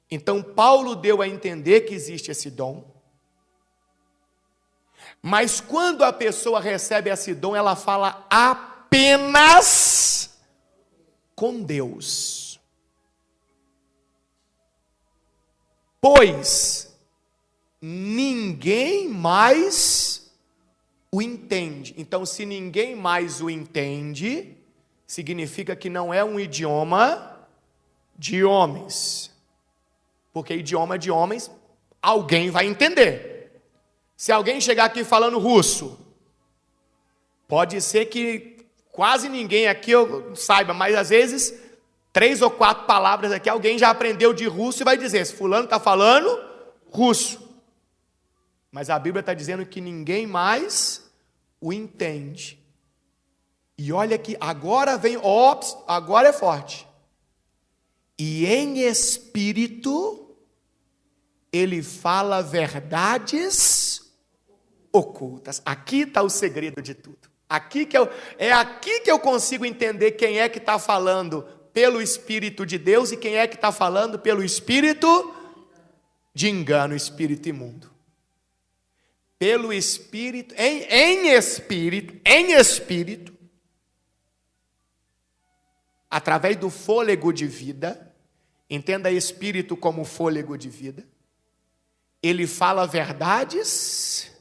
Então Paulo deu a entender que existe esse dom. Mas quando a pessoa recebe esse dom, ela fala apenas com Deus. Pois ninguém mais o entende. Então, se ninguém mais o entende, significa que não é um idioma de homens. Porque idioma de homens, alguém vai entender. Se alguém chegar aqui falando russo, Pode ser que quase ninguém aqui eu saiba, mas às vezes 3 ou 4 palavras aqui, alguém já aprendeu de russo e vai dizer, se fulano está falando russo. Mas a Bíblia está dizendo que ninguém mais o entende. E olha que agora vem, agora é forte. E em espírito, ele fala verdades ocultas. Aqui está o segredo de tudo. É aqui que eu consigo entender quem é que está falando pelo Espírito de Deus e quem é que está falando pelo espírito de engano, espírito imundo. Pelo Espírito, em Espírito, através do fôlego de vida, entenda Espírito como fôlego de vida, ele fala verdades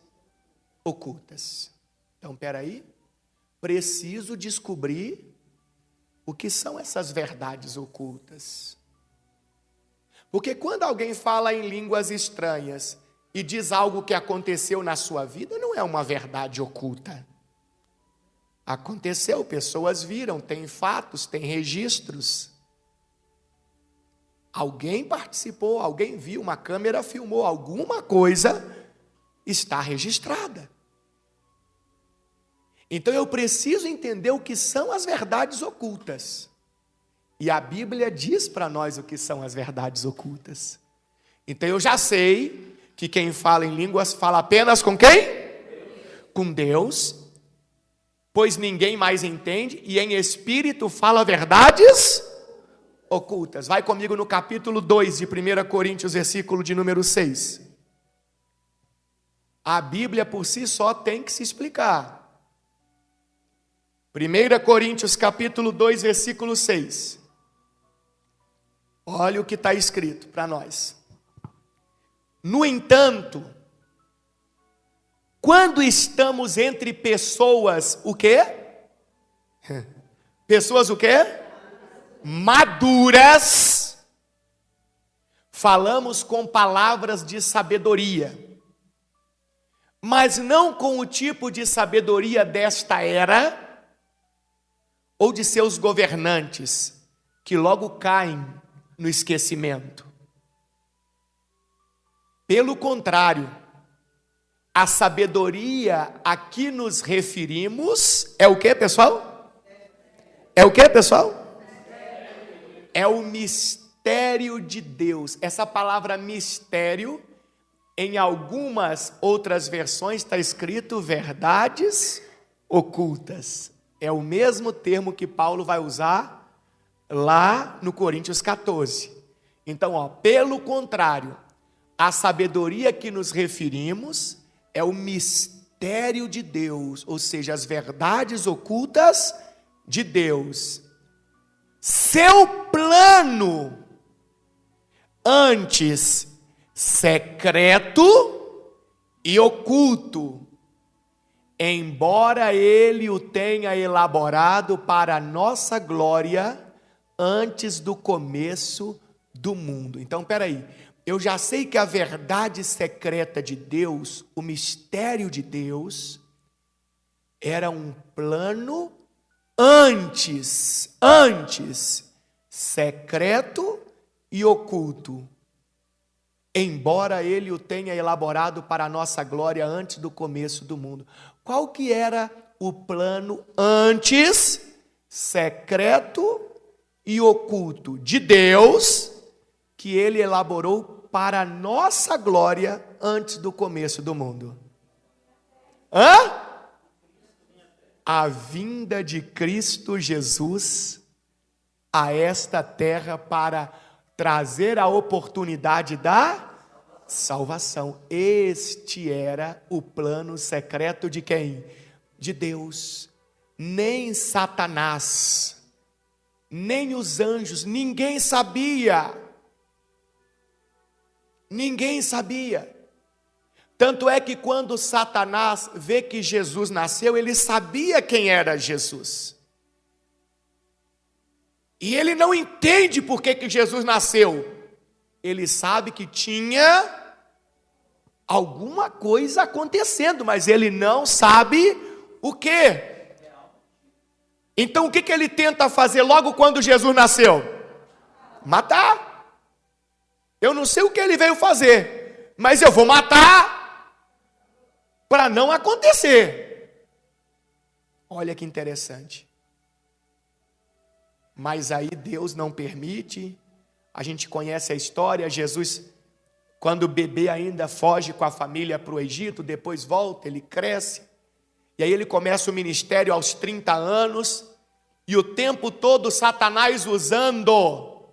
ocultas. Então, peraí, preciso descobrir o que são essas verdades ocultas. Porque quando alguém fala em línguas estranhas e diz algo que aconteceu na sua vida, não é uma verdade oculta. Aconteceu, pessoas viram, tem fatos, tem registros. Alguém participou, alguém viu, uma câmera filmou, alguma coisa está registrada. Então eu preciso entender o que são as verdades ocultas. E a Bíblia diz para nós o que são as verdades ocultas. Então eu já sei que quem fala em línguas fala apenas com quem? Com Deus, pois ninguém mais entende, e em espírito fala verdades ocultas. Vai comigo no capítulo 2 de 1 Coríntios, versículo de número 6. A Bíblia por si só tem que se explicar. 1 Coríntios capítulo 2, versículo 6. Olha o que está escrito para nós. No entanto, quando estamos entre pessoas, o quê? Pessoas o quê? Maduras, falamos com palavras de sabedoria, mas não com o tipo de sabedoria desta era, ou de seus governantes, que logo caem no esquecimento. Pelo contrário, a sabedoria a que nos referimos é o que, pessoal? É o que, pessoal? É o mistério de Deus. Essa palavra mistério, em algumas outras versões está escrito verdades ocultas. É o mesmo termo que Paulo vai usar lá no Coríntios 14. Então, pelo contrário, a sabedoria a que nos referimos é o mistério de Deus, ou seja, as verdades ocultas de Deus. Seu plano, antes secreto e oculto, embora ele o tenha elaborado para a nossa glória antes do começo do mundo. Então, peraí, eu já sei que a verdade secreta de Deus, o mistério de Deus, era um plano antes, secreto e oculto, embora ele o tenha elaborado para a nossa glória antes do começo do mundo. Qual que era o plano antes, secreto e oculto de Deus, que ele elaborou para a nossa glória antes do começo do mundo? A vinda de Cristo Jesus a esta terra para trazer a oportunidade da salvação. Este era o plano secreto de quem? De Deus. Nem Satanás, nem os anjos, ninguém sabia. Ninguém sabia. Tanto é que quando Satanás vê que Jesus nasceu, ele sabia quem era Jesus. E ele não entende por que Jesus nasceu. Ele sabe que tinha alguma coisa acontecendo, mas ele não sabe o quê. Então o que ele tenta fazer logo quando Jesus nasceu? Matar. Eu não sei o que ele veio fazer, mas eu vou matar para não acontecer. Olha que interessante. Mas aí Deus não permite. A gente conhece a história. Jesus, quando bebê ainda, foge com a família para o Egito, depois volta, ele cresce. E aí ele começa o ministério aos 30 anos. E o tempo todo Satanás usando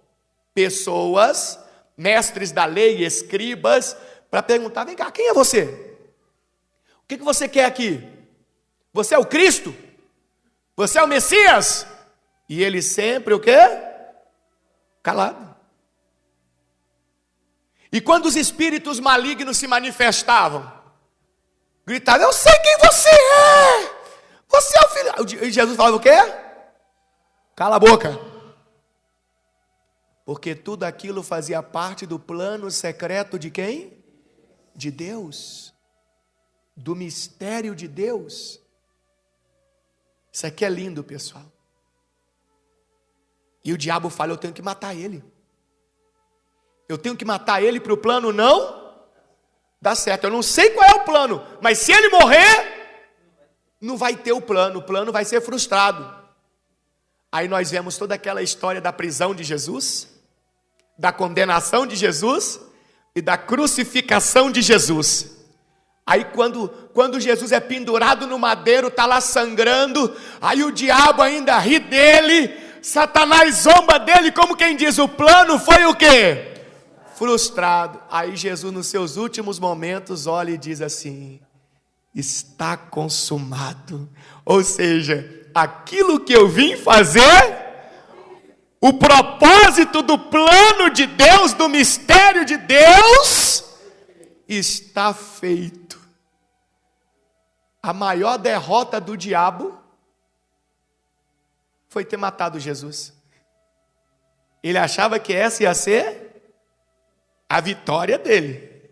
pessoas, mestres da lei, escribas, para perguntar: vem cá, quem é você? O que você quer aqui? Você é o Cristo? Você é o Messias? E ele sempre o quê? Calado. E quando os espíritos malignos se manifestavam, gritavam: eu sei quem você é! Você é o filho... E Jesus falava o quê? Cala a boca. Porque tudo aquilo fazia parte do plano secreto de quem? De Deus. Do mistério de Deus. Isso aqui é lindo, pessoal. E o diabo fala: eu tenho que matar ele. Eu tenho que matar ele para o plano não dar certo. Eu não sei qual é o plano, mas se ele morrer, não vai ter o plano vai ser frustrado. Aí nós vemos toda aquela história da prisão de Jesus, da condenação de Jesus e da crucificação de Jesus. Aí quando Jesus é pendurado no madeiro, está lá sangrando, aí o diabo ainda ri dele, Satanás zomba dele, como quem diz: o plano foi o quê? Frustrado. Aí Jesus, nos seus últimos momentos, olha e diz assim: está consumado. Ou seja, aquilo que eu vim fazer, o propósito do plano de Deus, do mistério de Deus, está feito. A maior derrota do diabo foi ter matado Jesus. Ele achava que essa ia ser a vitória dele.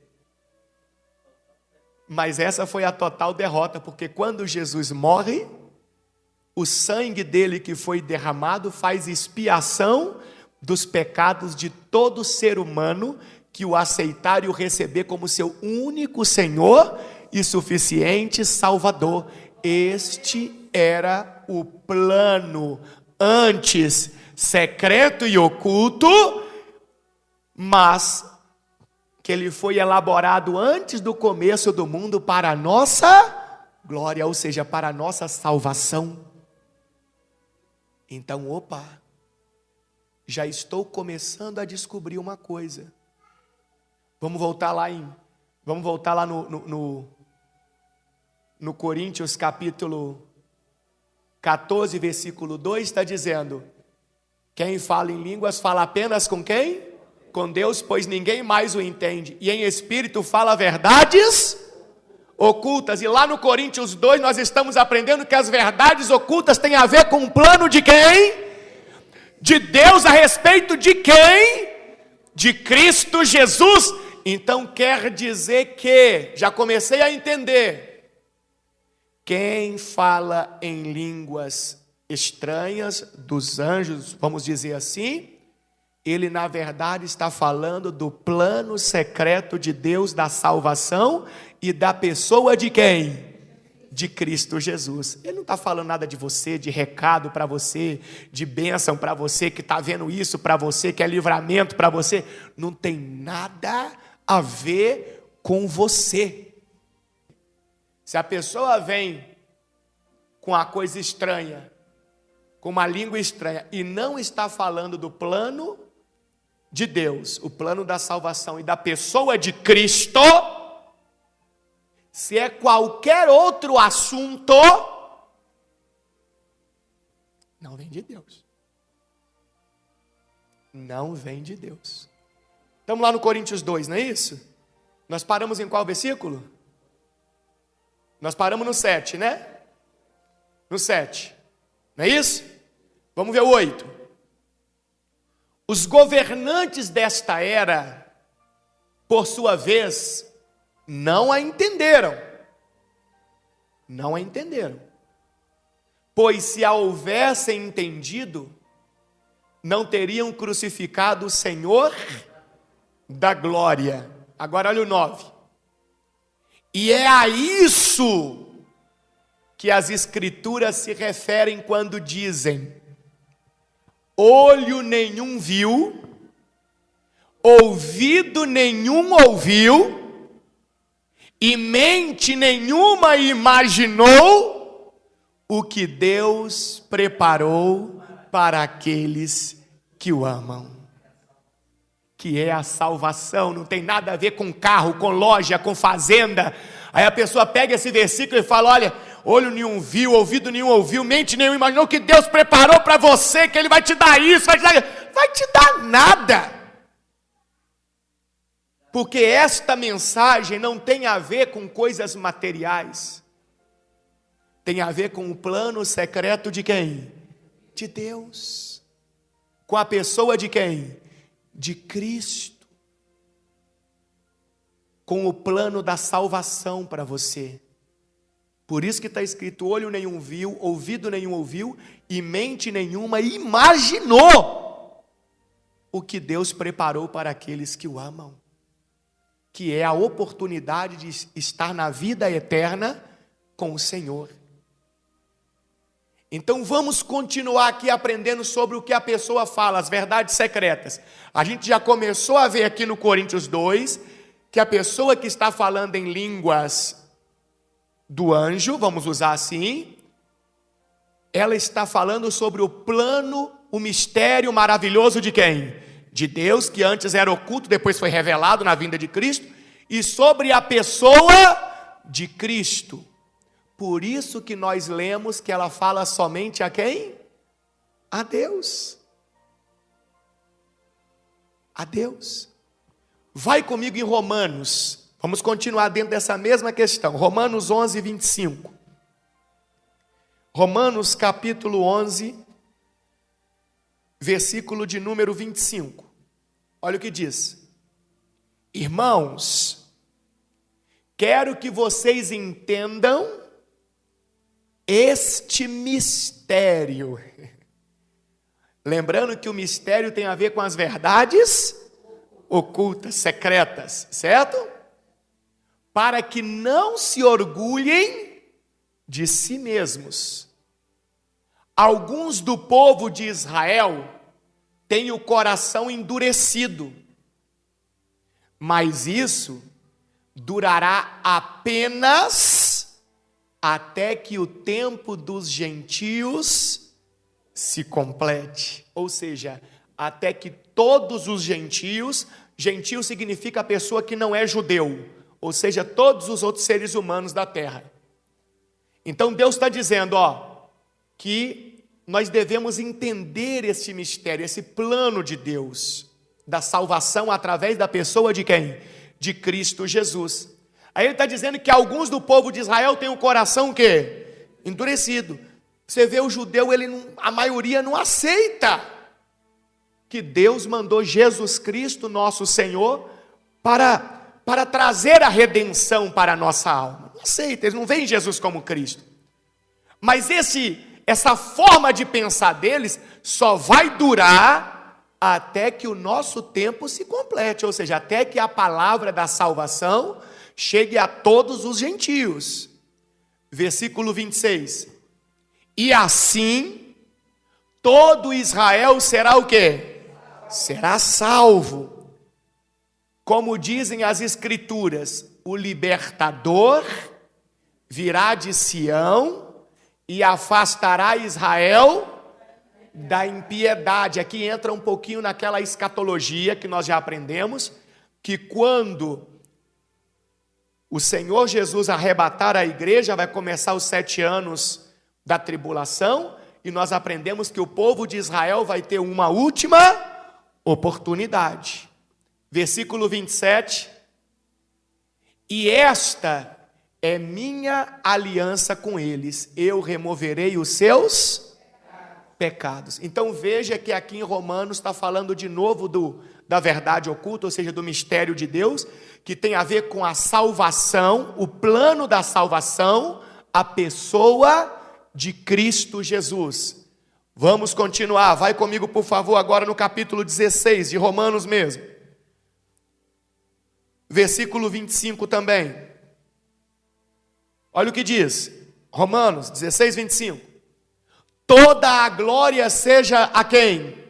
Mas essa foi a total derrota, porque quando Jesus morre, o sangue dele que foi derramado faz expiação dos pecados de todo ser humano que o aceitar e o receber como seu único Senhor e suficiente Salvador. Este era o plano, antes secreto e oculto, mas que ele foi elaborado antes do começo do mundo para a nossa glória, ou seja, para a nossa salvação. Então, já estou começando a descobrir uma coisa. Vamos voltar lá no Coríntios capítulo 14, versículo 2, está dizendo: quem fala em línguas fala apenas com quem? Com Deus, pois ninguém mais o entende. E em espírito fala verdades ocultas. E lá no Coríntios 2 nós estamos aprendendo que as verdades ocultas têm a ver com o plano de quem? De Deus a respeito de quem? De Cristo Jesus. Então quer dizer que, já comecei a entender, quem fala em línguas estranhas dos anjos, vamos dizer assim, ele na verdade está falando do plano secreto de Deus da salvação e da pessoa de quem? De Cristo Jesus. Ele não está falando nada de você, de recado para você, de bênção para você, que está vendo isso para você, que é livramento para você. Não tem nada a ver com você. Se a pessoa vem com uma coisa estranha, com uma língua estranha, e não está falando do plano de Deus, o plano da salvação e da pessoa de Cristo, se é qualquer outro assunto, não vem de Deus. Não vem de Deus. Estamos lá no Coríntios 2, não é isso? Nós paramos em qual versículo? Nós paramos no 7, né? No 7, não é isso? Vamos ver o 8. Os governantes desta era, por sua vez, não a entenderam. Não a entenderam. Pois se a houvessem entendido, não teriam crucificado o Senhor da glória. Agora olha o 9. E é a isso que as Escrituras se referem quando dizem: olho nenhum viu, ouvido nenhum ouviu, e mente nenhuma imaginou o que Deus preparou para aqueles que o amam. Que é a salvação, não tem nada a ver com carro, com loja, com fazenda. Aí a pessoa pega esse versículo e fala: olha, olho nenhum viu, ouvido nenhum ouviu, mente nenhum imaginou que Deus preparou para você, que Ele vai te dar isso, vai te dar nada. Porque esta mensagem não tem a ver com coisas materiais. Tem a ver com o plano secreto de quem? De Deus. Com a pessoa de quem? De Cristo. Com o plano da salvação para você. Por isso que está escrito: olho nenhum viu, ouvido nenhum ouviu, e mente nenhuma imaginou o que Deus preparou para aqueles que o amam. Que é a oportunidade de estar na vida eterna com o Senhor. Então vamos continuar aqui aprendendo sobre o que a pessoa fala, as verdades secretas. A gente já começou a ver aqui no Coríntios 2, que a pessoa que está falando em línguas do anjo, vamos usar assim, ela está falando sobre o plano, o mistério maravilhoso de quem? De Deus, que antes era oculto, depois foi revelado na vinda de Cristo, e sobre a pessoa de Cristo. Por isso que nós lemos que ela fala somente a quem? A Deus. A Deus. Vai comigo em Romanos. Vamos continuar dentro dessa mesma questão. Romanos 11, 25. Romanos capítulo 11, versículo de número 25. Olha o que diz. Irmãos, quero que vocês entendam este mistério. Lembrando que o mistério tem a ver com as verdades ocultas, secretas, certo? Para que não se orgulhem de si mesmos. Alguns do povo de Israel têm o coração endurecido, mas isso durará apenas até que o tempo dos gentios se complete. Ou seja, até que todos os gentios, gentio significa a pessoa que não é judeu, ou seja, todos os outros seres humanos da terra. Então Deus está dizendo, que nós devemos entender esse mistério, esse plano de Deus, da salvação através da pessoa de quem? De Cristo Jesus. Aí ele está dizendo que alguns do povo de Israel têm o coração o quê? Endurecido. Você vê o judeu, a maioria não aceita que Deus mandou Jesus Cristo, nosso Senhor, para trazer a redenção para a nossa alma. Não aceita, eles não veem Jesus como Cristo. Mas essa forma de pensar deles só vai durar até que o nosso tempo se complete, ou seja, até que a palavra da salvação chegue a todos os gentios. Versículo 26. E assim, todo Israel será o quê? Será salvo. Como dizem as Escrituras, o libertador virá de Sião e afastará Israel da impiedade. Aqui entra um pouquinho naquela escatologia que nós já aprendemos, que quando o Senhor Jesus arrebatar a igreja, vai começar os 7 anos da tribulação, e nós aprendemos que o povo de Israel vai ter uma última oportunidade. Versículo 27. E esta é minha aliança com eles, eu removerei os seus pecados. Então veja que aqui em Romanos está falando de novo da verdade oculta, ou seja, do mistério de Deus, que tem a ver com a salvação, o plano da salvação, a pessoa de Cristo Jesus. Vamos continuar, vai comigo por favor agora no capítulo 16 de Romanos mesmo. Versículo 25 também. Olha o que diz, Romanos 16, 25. Toda a glória seja a quem?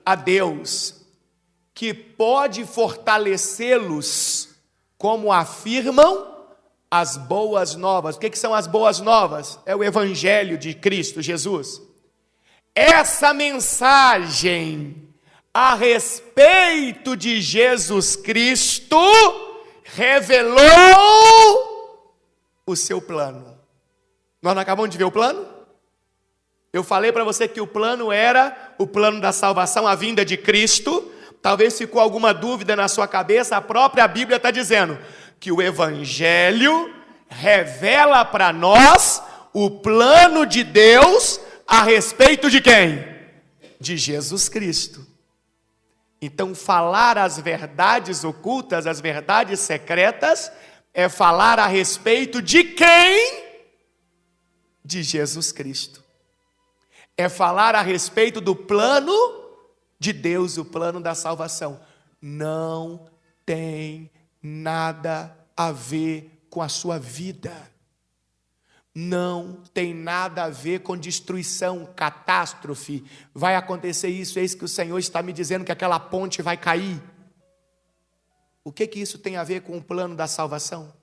A Deus, que pode fortalecê-los, como afirmam as boas novas. O que são as boas novas? É o Evangelho de Cristo Jesus. Essa mensagem a respeito de Jesus Cristo revelou o seu plano. Nós não acabamos de ver o plano? Eu falei para você que o plano era o plano da salvação, a vinda de Cristo. Talvez ficou alguma dúvida na sua cabeça. A própria Bíblia está dizendo que o Evangelho revela para nós o plano de Deus a respeito de quem? De Jesus Cristo. Então, falar as verdades ocultas, as verdades secretas, é falar a respeito de quem? De Jesus Cristo. É falar a respeito do plano de Deus, o plano da salvação. Não tem nada a ver com a sua vida. Não tem nada a ver com destruição, catástrofe. Vai acontecer isso, eis que o Senhor está me dizendo que aquela ponte vai cair. O que isso tem a ver com o plano da salvação?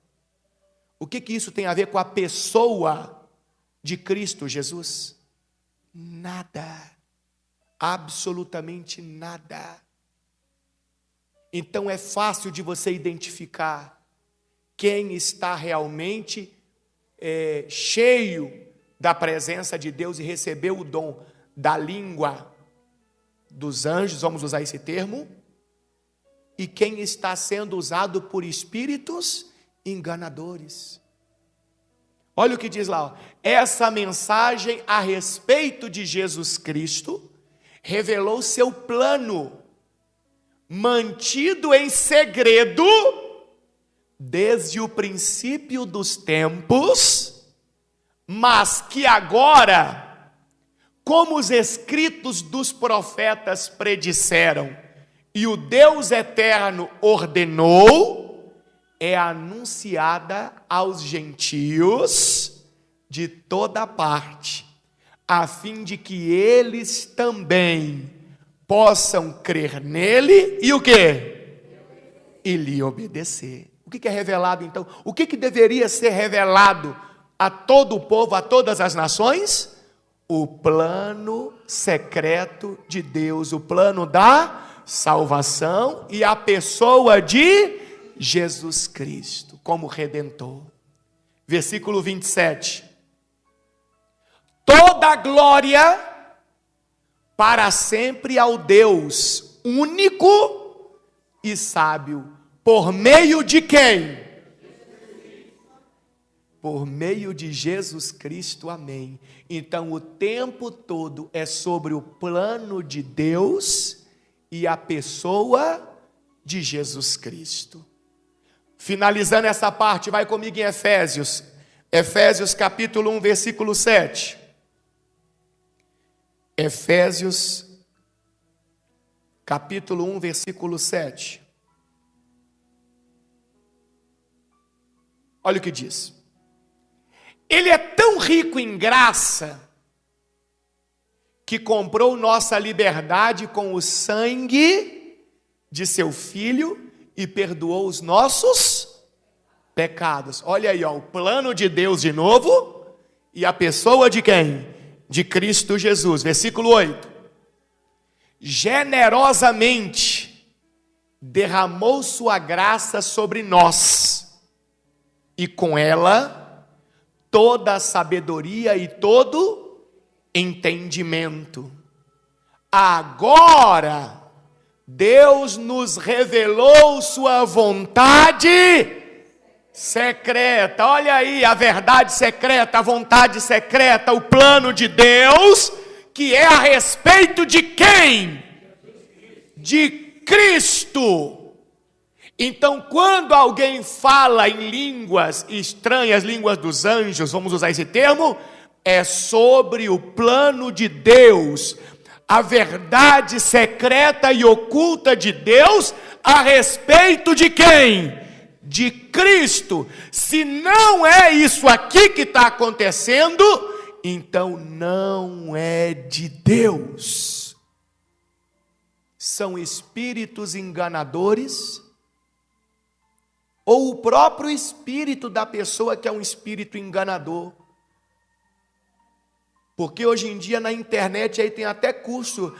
O que isso tem a ver com a pessoa de Cristo Jesus? Nada. Absolutamente nada. Então é fácil de você identificar quem está realmente cheio da presença de Deus e recebeu o dom da língua dos anjos, vamos usar esse termo, e quem está sendo usado por espíritos enganadores. Olha o que diz lá, ó. Essa mensagem a respeito de Jesus Cristo revelou seu plano, mantido em segredo desde o princípio dos tempos, mas que agora, como os escritos dos profetas predisseram, e o Deus eterno ordenou, é anunciada aos gentios de toda parte, a fim de que eles também possam crer nele, e o quê? E lhe obedecer. O que é revelado então? O que deveria ser revelado a todo o povo, a todas as nações? O plano secreto de Deus, o plano da salvação e a pessoa de Jesus Cristo como Redentor. Versículo 27. Toda glória para sempre ao Deus único e sábio. Por meio de quem? Por meio de Jesus Cristo, amém. Então o tempo todo é sobre o plano de Deus e a pessoa de Jesus Cristo. Finalizando essa parte, vai comigo em Efésios. Efésios capítulo 1, versículo 7. Efésios capítulo 1, versículo 7. Olha o que diz. Ele é tão rico em graça que comprou nossa liberdade com o sangue de seu Filho e perdoou os nossos pecados. Olha aí, ó, o plano de Deus de novo e a pessoa de quem? De Cristo Jesus. Versículo 8. Generosamente derramou sua graça sobre nós, e com ela toda a sabedoria e todo entendimento. Agora Deus nos revelou sua vontade secreta. Olha aí a verdade secreta, a vontade secreta, o plano de Deus, que é a respeito de quem? De Cristo. Então, quando alguém fala em línguas estranhas, línguas dos anjos, vamos usar esse termo, é sobre o plano de Deus, a verdade secreta e oculta de Deus a respeito de quem? De Cristo. Se não é isso aqui que está acontecendo, então não é de Deus. São espíritos enganadores, ou o próprio espírito da pessoa que é um espírito enganador. Porque hoje em dia na internet aí tem até curso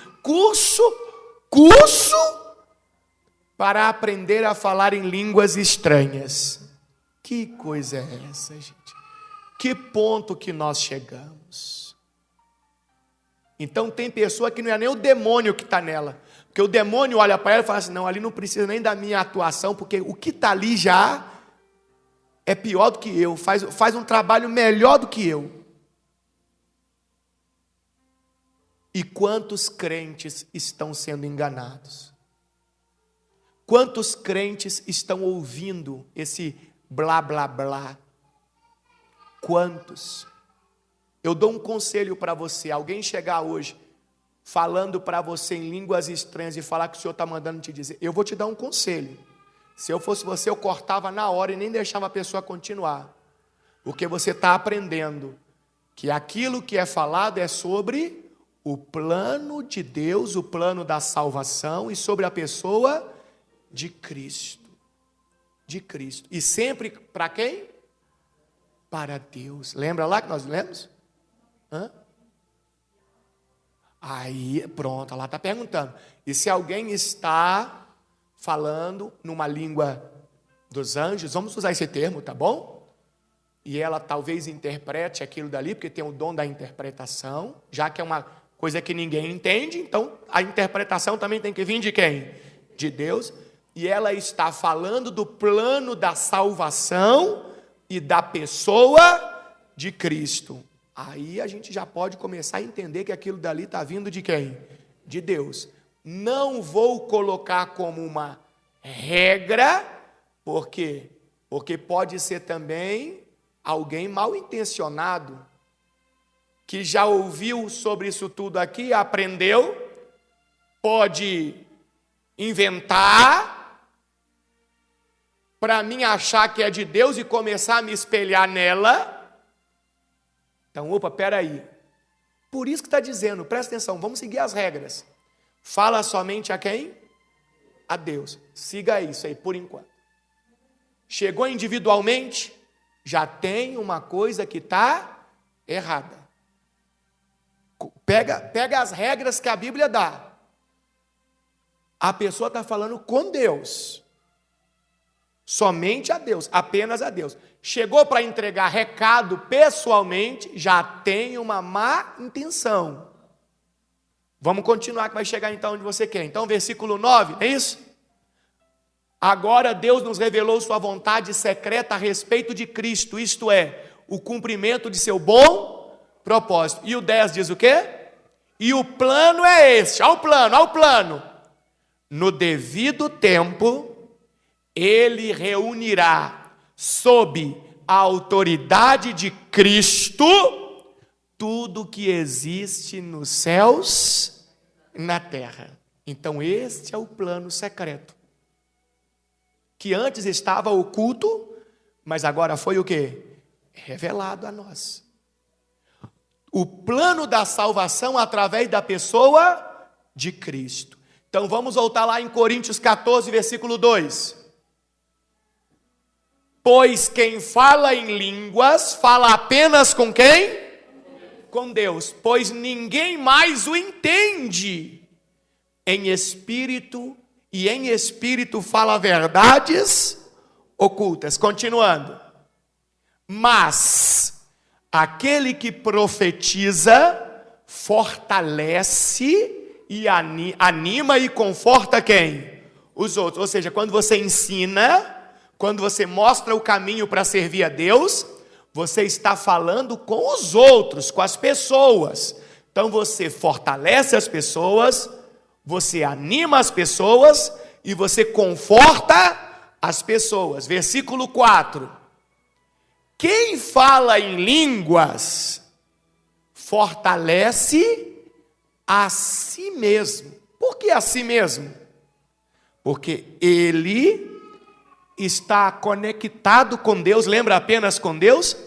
para aprender a falar em línguas estranhas. Que coisa é essa, gente? Que ponto que nós chegamos? Então tem pessoa que não é nem o demônio que está nela. Porque o demônio olha para ela e fala assim, não, ali não precisa nem da minha atuação, porque o que está ali já é pior do que eu, faz um trabalho melhor do que eu. E quantos crentes estão sendo enganados? Quantos crentes estão ouvindo esse blá blá blá? Quantos? Eu dou um conselho para você, alguém chegar hoje falando para você em línguas estranhas e falar que o Senhor está mandando te dizer, eu vou te dar um conselho. Se eu fosse você, eu cortava na hora e nem deixava a pessoa continuar. Porque você está aprendendo que aquilo que é falado é sobre o plano de Deus, o plano da salvação e sobre a pessoa de Cristo. De Cristo. E sempre para quem? Para Deus. Lembra lá que nós lemos? Aí, pronto, ela está perguntando. E se alguém está falando numa língua dos anjos, vamos usar esse termo, tá bom? E ela talvez interprete aquilo dali, porque tem o dom da interpretação, já que é uma coisa que ninguém entende, então a interpretação também tem que vir de quem? De Deus. E ela está falando do plano da salvação e da pessoa de Cristo. Aí a gente já pode começar a entender que aquilo dali está vindo de quem? De Deus. Não vou colocar como uma regra, por quê? Porque pode ser também alguém mal intencionado, que já ouviu sobre isso tudo aqui, aprendeu, pode inventar, para mim achar que é de Deus e começar a me espelhar nela. Então, opa, peraí. Por isso que está dizendo, presta atenção, vamos seguir as regras. Fala somente a quem? A Deus. Siga isso aí, por enquanto. Chegou individualmente, já tem uma coisa que está errada. Pega as regras que a Bíblia dá. A pessoa está falando com Deus. Somente a Deus, apenas a Deus. Chegou para entregar recado pessoalmente, já tem uma má intenção. Vamos continuar que vai chegar então onde você quer. Então, versículo 9, é isso? Agora Deus nos revelou sua vontade secreta a respeito de Cristo, isto é, o cumprimento de seu bom propósito. E o 10 diz o quê? E o plano é este, ao plano. No devido tempo, ele reunirá sob a autoridade de Cristo tudo que existe nos céus e na terra. Então este é o plano secreto, que antes estava oculto, mas agora foi o quê? Revelado a nós. O plano da salvação através da pessoa de Cristo. Então vamos voltar lá em Coríntios 14, versículo 2. Pois quem fala em línguas, fala apenas com quem? Com Deus. Pois ninguém mais o entende. Em espírito, e em espírito fala verdades ocultas. Continuando. Mas aquele que profetiza, fortalece e anima e conforta quem? Os outros. Ou seja, quando você ensina, quando você mostra o caminho para servir a Deus, você está falando com os outros, com as pessoas. Então você fortalece as pessoas, você anima as pessoas e você conforta as pessoas. Versículo 4. Quem fala em línguas fortalece a si mesmo. Por que a si mesmo? Porque ele está conectado com Deus, lembra apenas com Deus?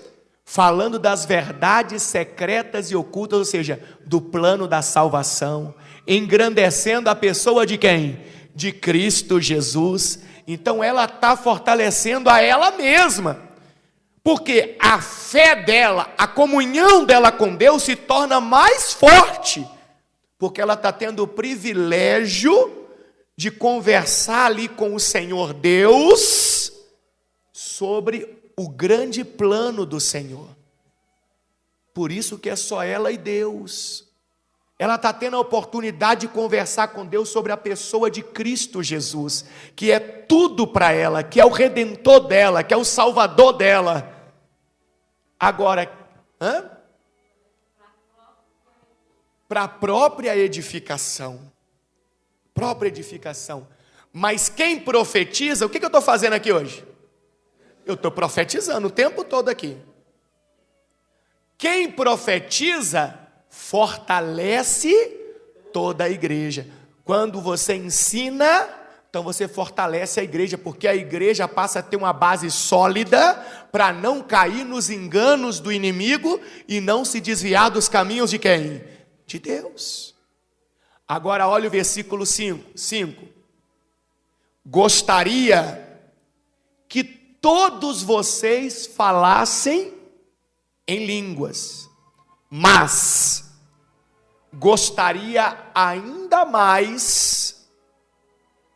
Falando das verdades secretas e ocultas, ou seja, do plano da salvação, engrandecendo a pessoa de quem? De Cristo Jesus. Então ela está fortalecendo a ela mesma, porque a fé dela, a comunhão dela com Deus se torna mais forte, porque ela está tendo o privilégio de conversar ali com o Senhor Deus sobre o grande plano do Senhor. Por isso que é só ela e Deus. Ela está tendo a oportunidade de conversar com Deus sobre a pessoa de Cristo Jesus, que é tudo para ela, que é o Redentor dela, que é o Salvador dela. Agora, para a própria edificação. Própria edificação. Mas quem profetiza, o que eu estou fazendo aqui hoje? Eu estou profetizando o tempo todo aqui. Quem profetiza, fortalece toda a igreja. Quando você ensina, então você fortalece a igreja, porque a igreja passa a ter uma base sólida para não cair nos enganos do inimigo e não se desviar dos caminhos de quem? De Deus. Agora olha o versículo 5. Gostaria que todos vocês falassem em línguas, mas gostaria ainda mais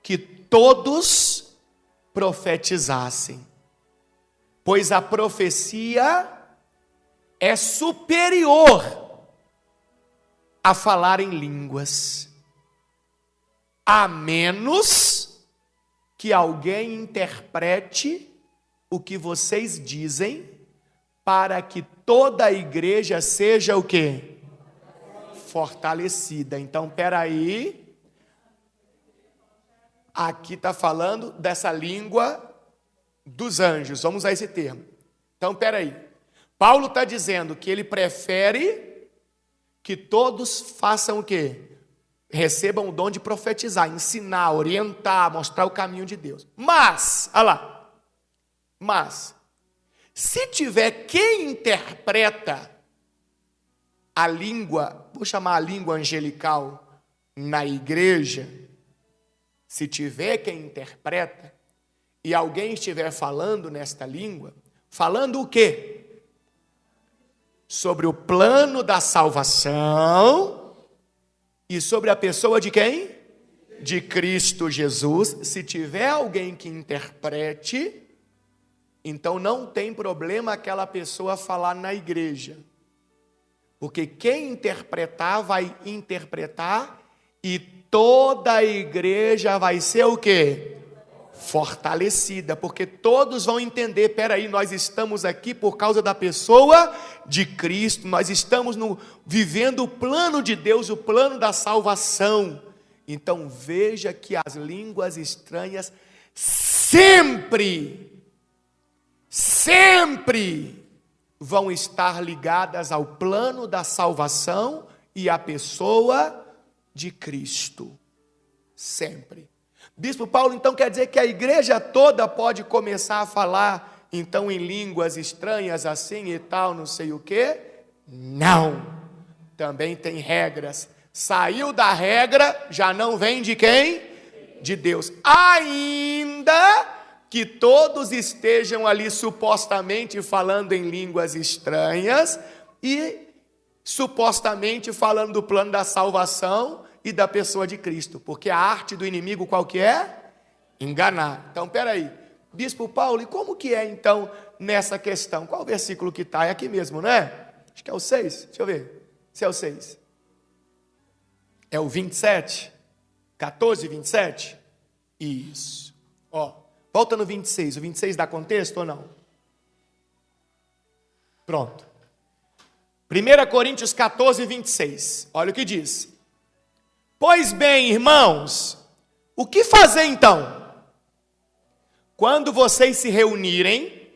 que todos profetizassem, pois a profecia é superior a falar em línguas, a menos que alguém interprete o que vocês dizem, para que toda a igreja seja o quê? Fortalecida. Então, peraí, aqui está falando dessa língua dos anjos, vamos usar esse termo. Então, peraí, Paulo está dizendo que ele prefere que todos façam o quê? Recebam o dom de profetizar, ensinar, orientar, mostrar o caminho de Deus. Mas, olha lá, se tiver quem interpreta a língua, vou chamar a língua angelical na igreja, se tiver quem interpreta, e alguém estiver falando nesta língua, falando o quê? Sobre o plano da salvação e sobre a pessoa de quem? De Cristo Jesus. Se tiver alguém que interprete, então não tem problema aquela pessoa falar na igreja, porque quem interpretar vai interpretar e toda a igreja vai ser o quê? Fortalecida, porque todos vão entender, peraí, nós estamos aqui por causa da pessoa de Cristo, nós estamos vivendo o plano de Deus, o plano da salvação. Então veja que as línguas estranhas sempre vão estar ligadas ao plano da salvação e à pessoa de Cristo, sempre. Bispo Paulo, então quer dizer que a igreja toda pode começar a falar, então, em línguas estranhas assim e tal, não sei o quê? Não. Também tem regras. Saiu da regra, já não vem de quem? De Deus. Ainda que todos estejam ali supostamente falando em línguas estranhas e supostamente falando do plano da salvação e da pessoa de Cristo, porque a arte do inimigo qual que é? Enganar. Então, peraí, Bispo Paulo, e como que é então nessa questão? Qual o versículo que está? É aqui mesmo, não é? Acho que é o 6, deixa eu ver, se é o 6. É o 27? 14, 27? Isso. Ó, volta no 26, o 26 dá contexto ou não? Pronto. 1 Coríntios 14, 26, olha o que diz. Pois bem, irmãos, o que fazer então? Quando vocês se reunirem,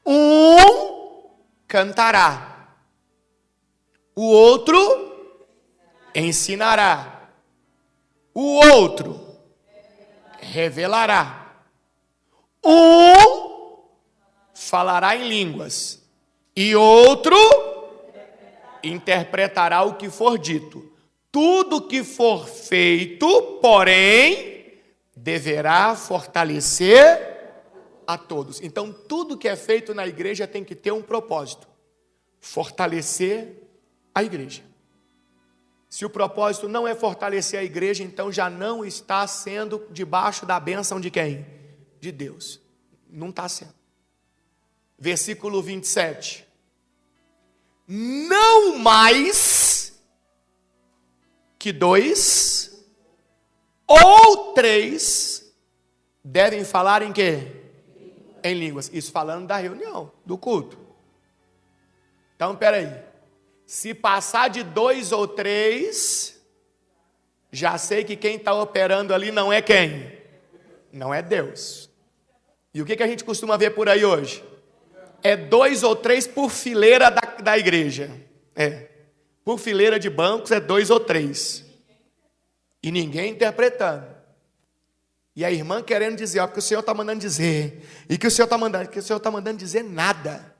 um cantará, o outro ensinará, o outro revelará, um falará em línguas e outro interpretará o que for dito. Tudo que for feito, porém, deverá fortalecer a todos. Então, tudo que é feito na igreja tem que ter um propósito: fortalecer a igreja. Se o propósito não é fortalecer a igreja, então já não está sendo debaixo da bênção de quem? De Deus. Não está sendo. Versículo 27. Não mais que 2 ou 3 devem falar em quê? Em línguas. Isso falando da reunião, do culto. Então, peraí. Se passar de 2 ou 3, já sei que quem está operando ali não é quem? Não é Deus. E o que a gente costuma ver por aí hoje? É 2 ou 3 por fileira da igreja. Por fileira de bancos é 2 ou 3. E ninguém interpretando. E a irmã querendo dizer, ó, porque o Senhor está mandando dizer. E que o Senhor está mandando, que o Senhor está mandando dizer nada.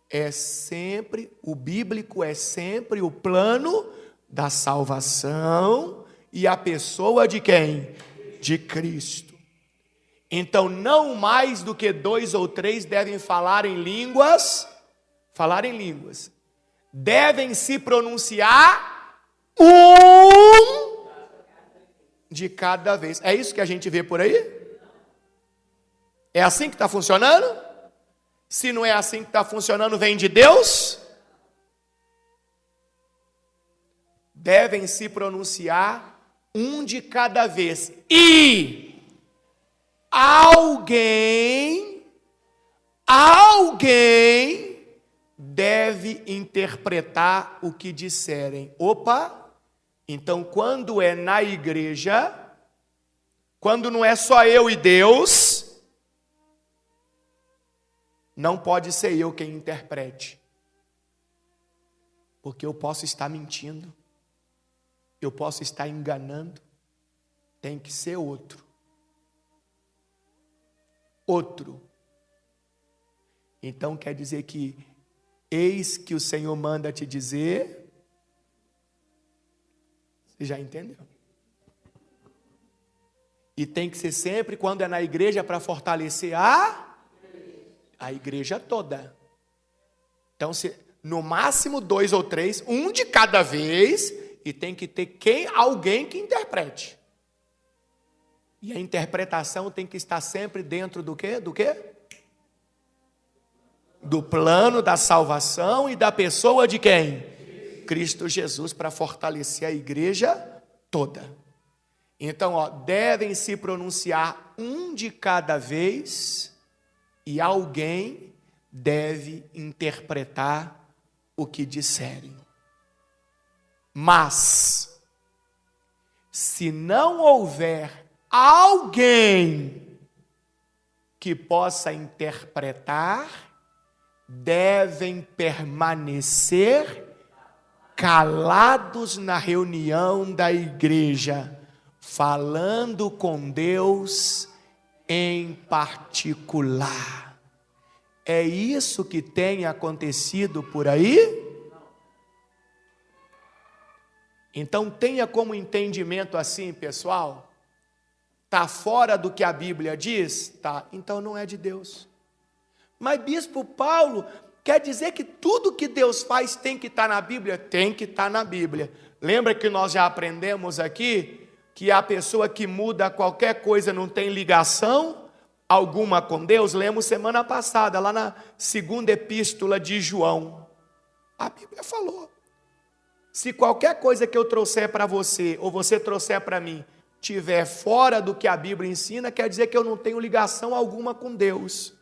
É sempre, o bíblico é sempre o plano da salvação e a pessoa de quem? De Cristo. Então, não mais do que 2 ou 3 devem falar em línguas. Falar em línguas. Devem se pronunciar um de cada vez. É isso que a gente vê por aí? É assim que está funcionando? Se não é assim que está funcionando, vem de Deus? Devem se pronunciar um de cada vez. E alguém deve interpretar o que disserem. Opa! Então, quando é na igreja, quando não é só eu e Deus, não pode ser eu quem interprete. Porque eu posso estar mentindo, eu posso estar enganando, tem que ser outro. Outro. Então quer dizer que, eis que o Senhor manda te dizer, você já entendeu? E tem que ser sempre, quando é na igreja, para fortalecer a igreja toda. Então, no máximo 2 ou 3, um de cada vez, e tem que ter alguém que interprete. E a interpretação tem que estar sempre dentro do quê? Do quê? Do plano da salvação e da pessoa de quem? Cristo Jesus, para fortalecer a igreja toda. Então, devem se pronunciar um de cada vez, e alguém deve interpretar o que disserem. Mas, se não houver alguém que possa interpretar, devem permanecer calados na reunião da igreja, falando com Deus em particular. É isso que tem acontecido por aí? Então tenha como entendimento assim, pessoal, está fora do que a Bíblia diz? Tá, então não é de Deus. Mas bispo Paulo, quer dizer que tudo que Deus faz tem que estar na Bíblia? Tem que estar na Bíblia. Lembra que nós já aprendemos aqui que a pessoa que muda qualquer coisa não tem ligação alguma com Deus? Lemos semana passada, lá na 2ª epístola de João. A Bíblia falou. Se qualquer coisa que eu trouxer para você, ou você trouxer para mim, tiver fora do que a Bíblia ensina, quer dizer que eu não tenho ligação alguma com Deus.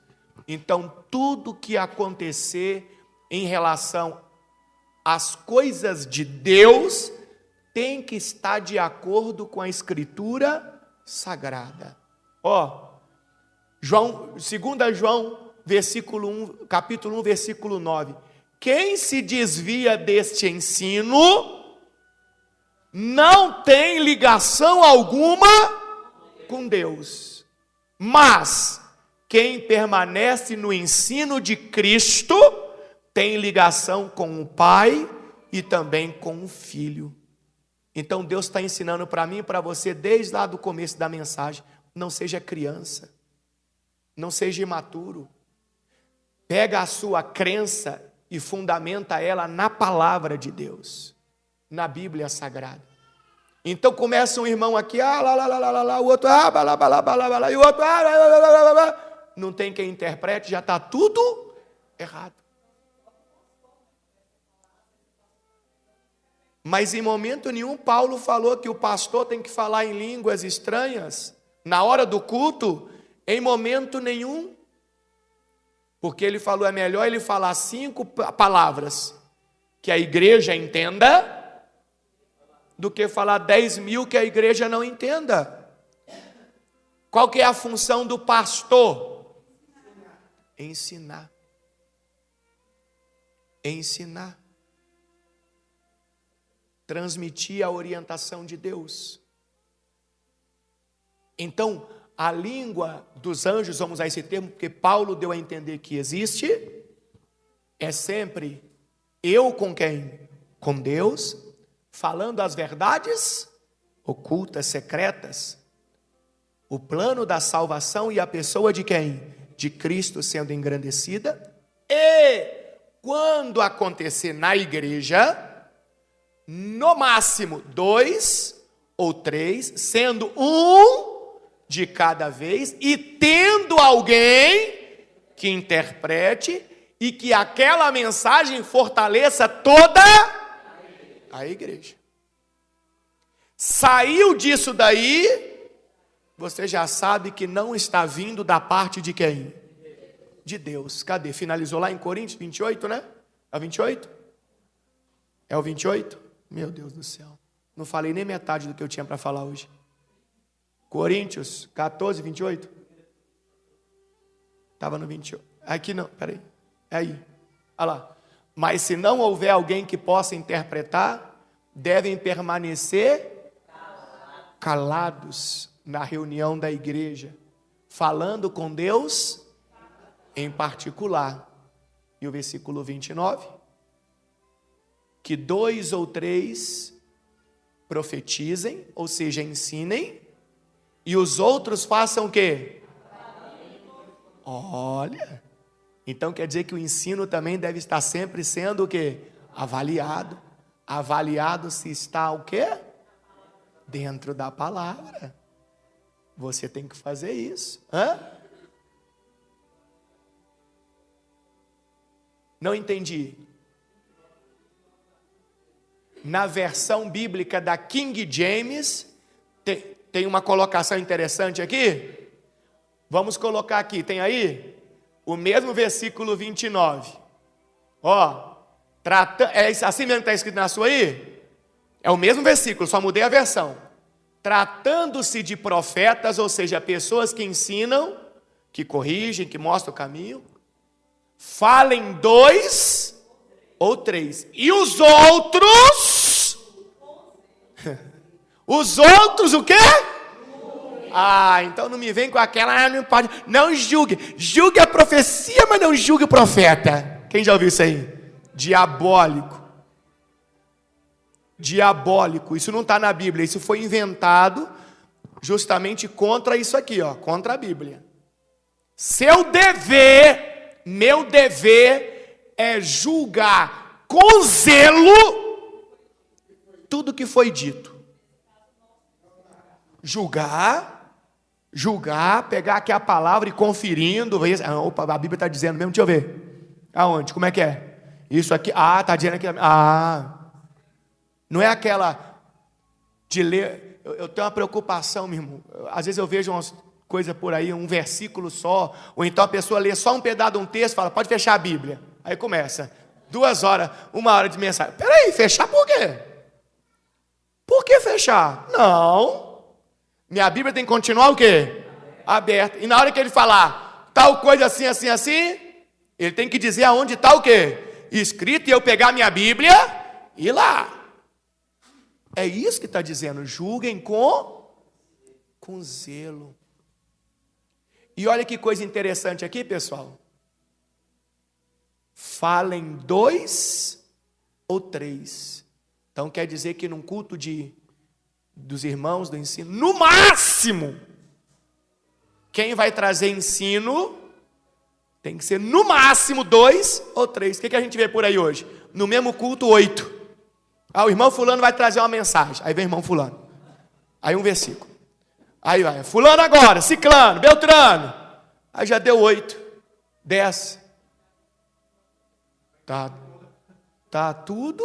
Então, tudo que acontecer em relação às coisas de Deus tem que estar de acordo com a Escritura Sagrada. João, 2 João, capítulo 1, versículo 9. quem se desvia deste ensino não tem ligação alguma com Deus. Mas quem permanece no ensino de Cristo tem ligação com o Pai e também com o Filho. Então Deus está ensinando para mim e para você, desde lá do começo da mensagem, não seja criança, não seja imaturo. Pega a sua crença e fundamenta ela na palavra de Deus, na Bíblia Sagrada. Então começa um irmão aqui, o outro, e o outro, não tem quem interprete, já está tudo errado. Mas em momento nenhum Paulo falou que o pastor tem que falar em línguas estranhas na hora do culto, em momento nenhum. Porque ele falou, é melhor ele falar 5 palavras que a igreja entenda, do que falar 10.000 que a igreja não entenda. Qual que é a função do pastor? Ensinar. Ensinar. Transmitir a orientação de Deus. Então, a língua dos anjos, vamos usar esse termo, porque Paulo deu a entender que existe, é sempre eu com quem? Com Deus, falando as verdades ocultas, secretas, o plano da salvação e a pessoa de quem? De Cristo sendo engrandecida. E quando acontecer na igreja, no máximo 2 ou 3, sendo um de cada vez, e tendo alguém que interprete e que aquela mensagem fortaleça toda a igreja. Saiu disso daí, você já sabe que não está vindo da parte de quem? De Deus. Cadê? Finalizou lá em Coríntios 28, né? É o 28? É o 28? Meu Deus do céu, não falei nem metade do que eu tinha para falar hoje. Coríntios 14, 28. Estava no 28. Aqui não, peraí. É aí. Olha lá. Mas se não houver alguém que possa interpretar, devem permanecer calados na reunião da igreja, falando com Deus em particular. E o versículo 29. Que 2 ou 3 profetizem, ou seja, ensinem, e os outros façam o quê? Olha, então quer dizer que o ensino também deve estar sempre sendo o quê? Avaliado. Avaliado se está o quê? Dentro da palavra. Você tem que fazer isso. Hã? Não entendi. Na versão bíblica da King James, tem uma colocação interessante aqui. Vamos colocar aqui, tem aí? O mesmo versículo 29. Ó, é assim mesmo que está escrito na sua aí? É o mesmo versículo, só mudei a versão. Tratando-se de profetas, ou seja, pessoas que ensinam, que corrigem, que mostram o caminho, falem 2 ou 3. E os outros? Os outros o quê? Então não me vem com aquela, não pode. Não julgue. Julgue a profecia, mas não julgue o profeta. Quem já ouviu isso aí? Diabólico. Diabólico. Isso não está na Bíblia. Isso foi inventado justamente contra isso aqui, ó, contra a Bíblia. Seu dever, meu dever é julgar com zelo tudo que foi dito. Julgar, pegar aqui a palavra e conferindo, opa, a Bíblia está dizendo mesmo, deixa eu ver. Aonde? Como é que é? Isso aqui, está dizendo aqui, não é aquela de ler, eu tenho uma preocupação, meu irmão, às vezes eu vejo umas coisas por aí, um versículo só, ou então a pessoa lê só um pedaço de um texto e fala, pode fechar a Bíblia. Aí começa, 2 horas, 1 hora de mensagem. Peraí, fechar por quê? Por que fechar? Não. Minha Bíblia tem que continuar o quê? Aberta. E na hora que ele falar tal coisa assim, assim, assim, ele tem que dizer aonde está o quê? escrito e eu pegar minha Bíblia e ir lá. É isso que está dizendo, julguem com zelo. E olha que coisa interessante aqui, pessoal. Falem 2 ou 3. Então quer dizer que num culto dos irmãos do ensino, no máximo, quem vai trazer ensino tem que ser no máximo 2 ou 3. O que a gente vê por aí hoje? No mesmo culto, 8. O irmão fulano vai trazer uma mensagem. Aí vem o irmão fulano. Aí um versículo. Aí vai, fulano agora, ciclano, beltrano. Aí já deu 8, 10. Tá tudo...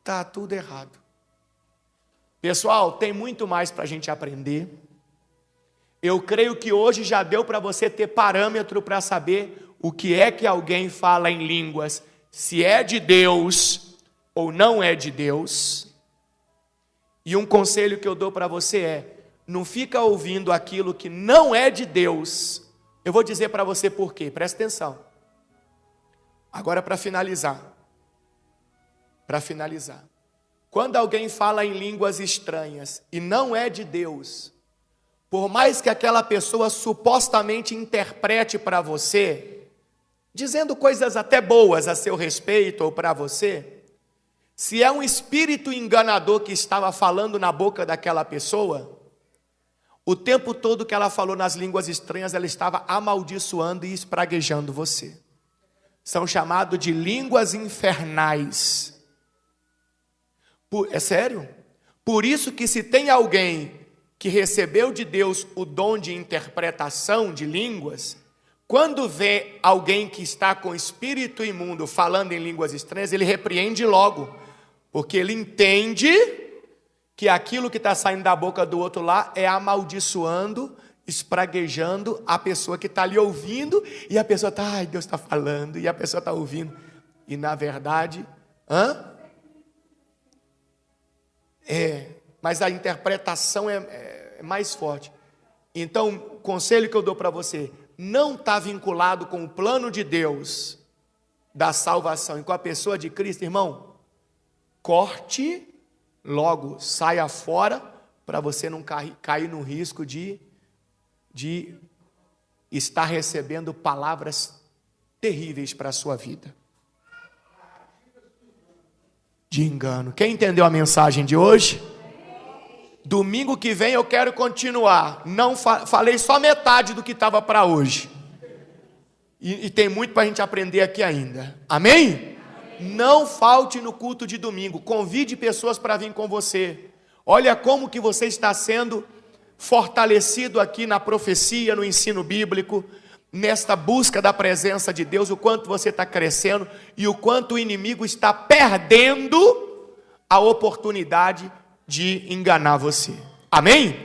Tá tudo errado. Pessoal, tem muito mais para a gente aprender. Eu creio que hoje já deu para você ter parâmetro para saber o que é que alguém fala em línguas, se é de Deus ou não é de Deus. E um conselho que eu dou para você é, não fica ouvindo aquilo que não é de Deus. Eu vou dizer para você por quê, presta atenção. Agora para finalizar. Quando alguém fala em línguas estranhas e não é de Deus, por mais que aquela pessoa supostamente interprete para você, dizendo coisas até boas a seu respeito ou para você, se é um espírito enganador que estava falando na boca daquela pessoa, o tempo todo que ela falou nas línguas estranhas, ela estava amaldiçoando e espraguejando você. São chamados de línguas infernais. É sério? Por isso que se tem alguém que recebeu de Deus o dom de interpretação de línguas, quando vê alguém que está com espírito imundo falando em línguas estranhas, ele repreende logo, porque ele entende que aquilo que está saindo da boca do outro lá é amaldiçoando, espraguejando a pessoa que está ali ouvindo, e a pessoa está, ai, Deus está falando, e a pessoa está ouvindo, e na verdade, mas a interpretação é mais forte. Então, o conselho que eu dou para você, não está vinculado com o plano de Deus da salvação e com a pessoa de Cristo, irmão, corte logo, saia fora, para você não cair no risco de estar recebendo palavras terríveis para a sua vida. De engano. Quem entendeu a mensagem de hoje? Domingo que vem eu quero continuar. Não falei só metade do que estava para hoje. E tem muito para a gente aprender aqui ainda. Amém? Não falte no culto de domingo. Convide pessoas para vir com você. Olha como que você está sendo fortalecido aqui na profecia, no ensino bíblico, nesta busca da presença de Deus, o quanto você está crescendo e o quanto o inimigo está perdendo a oportunidade de enganar você. Amém?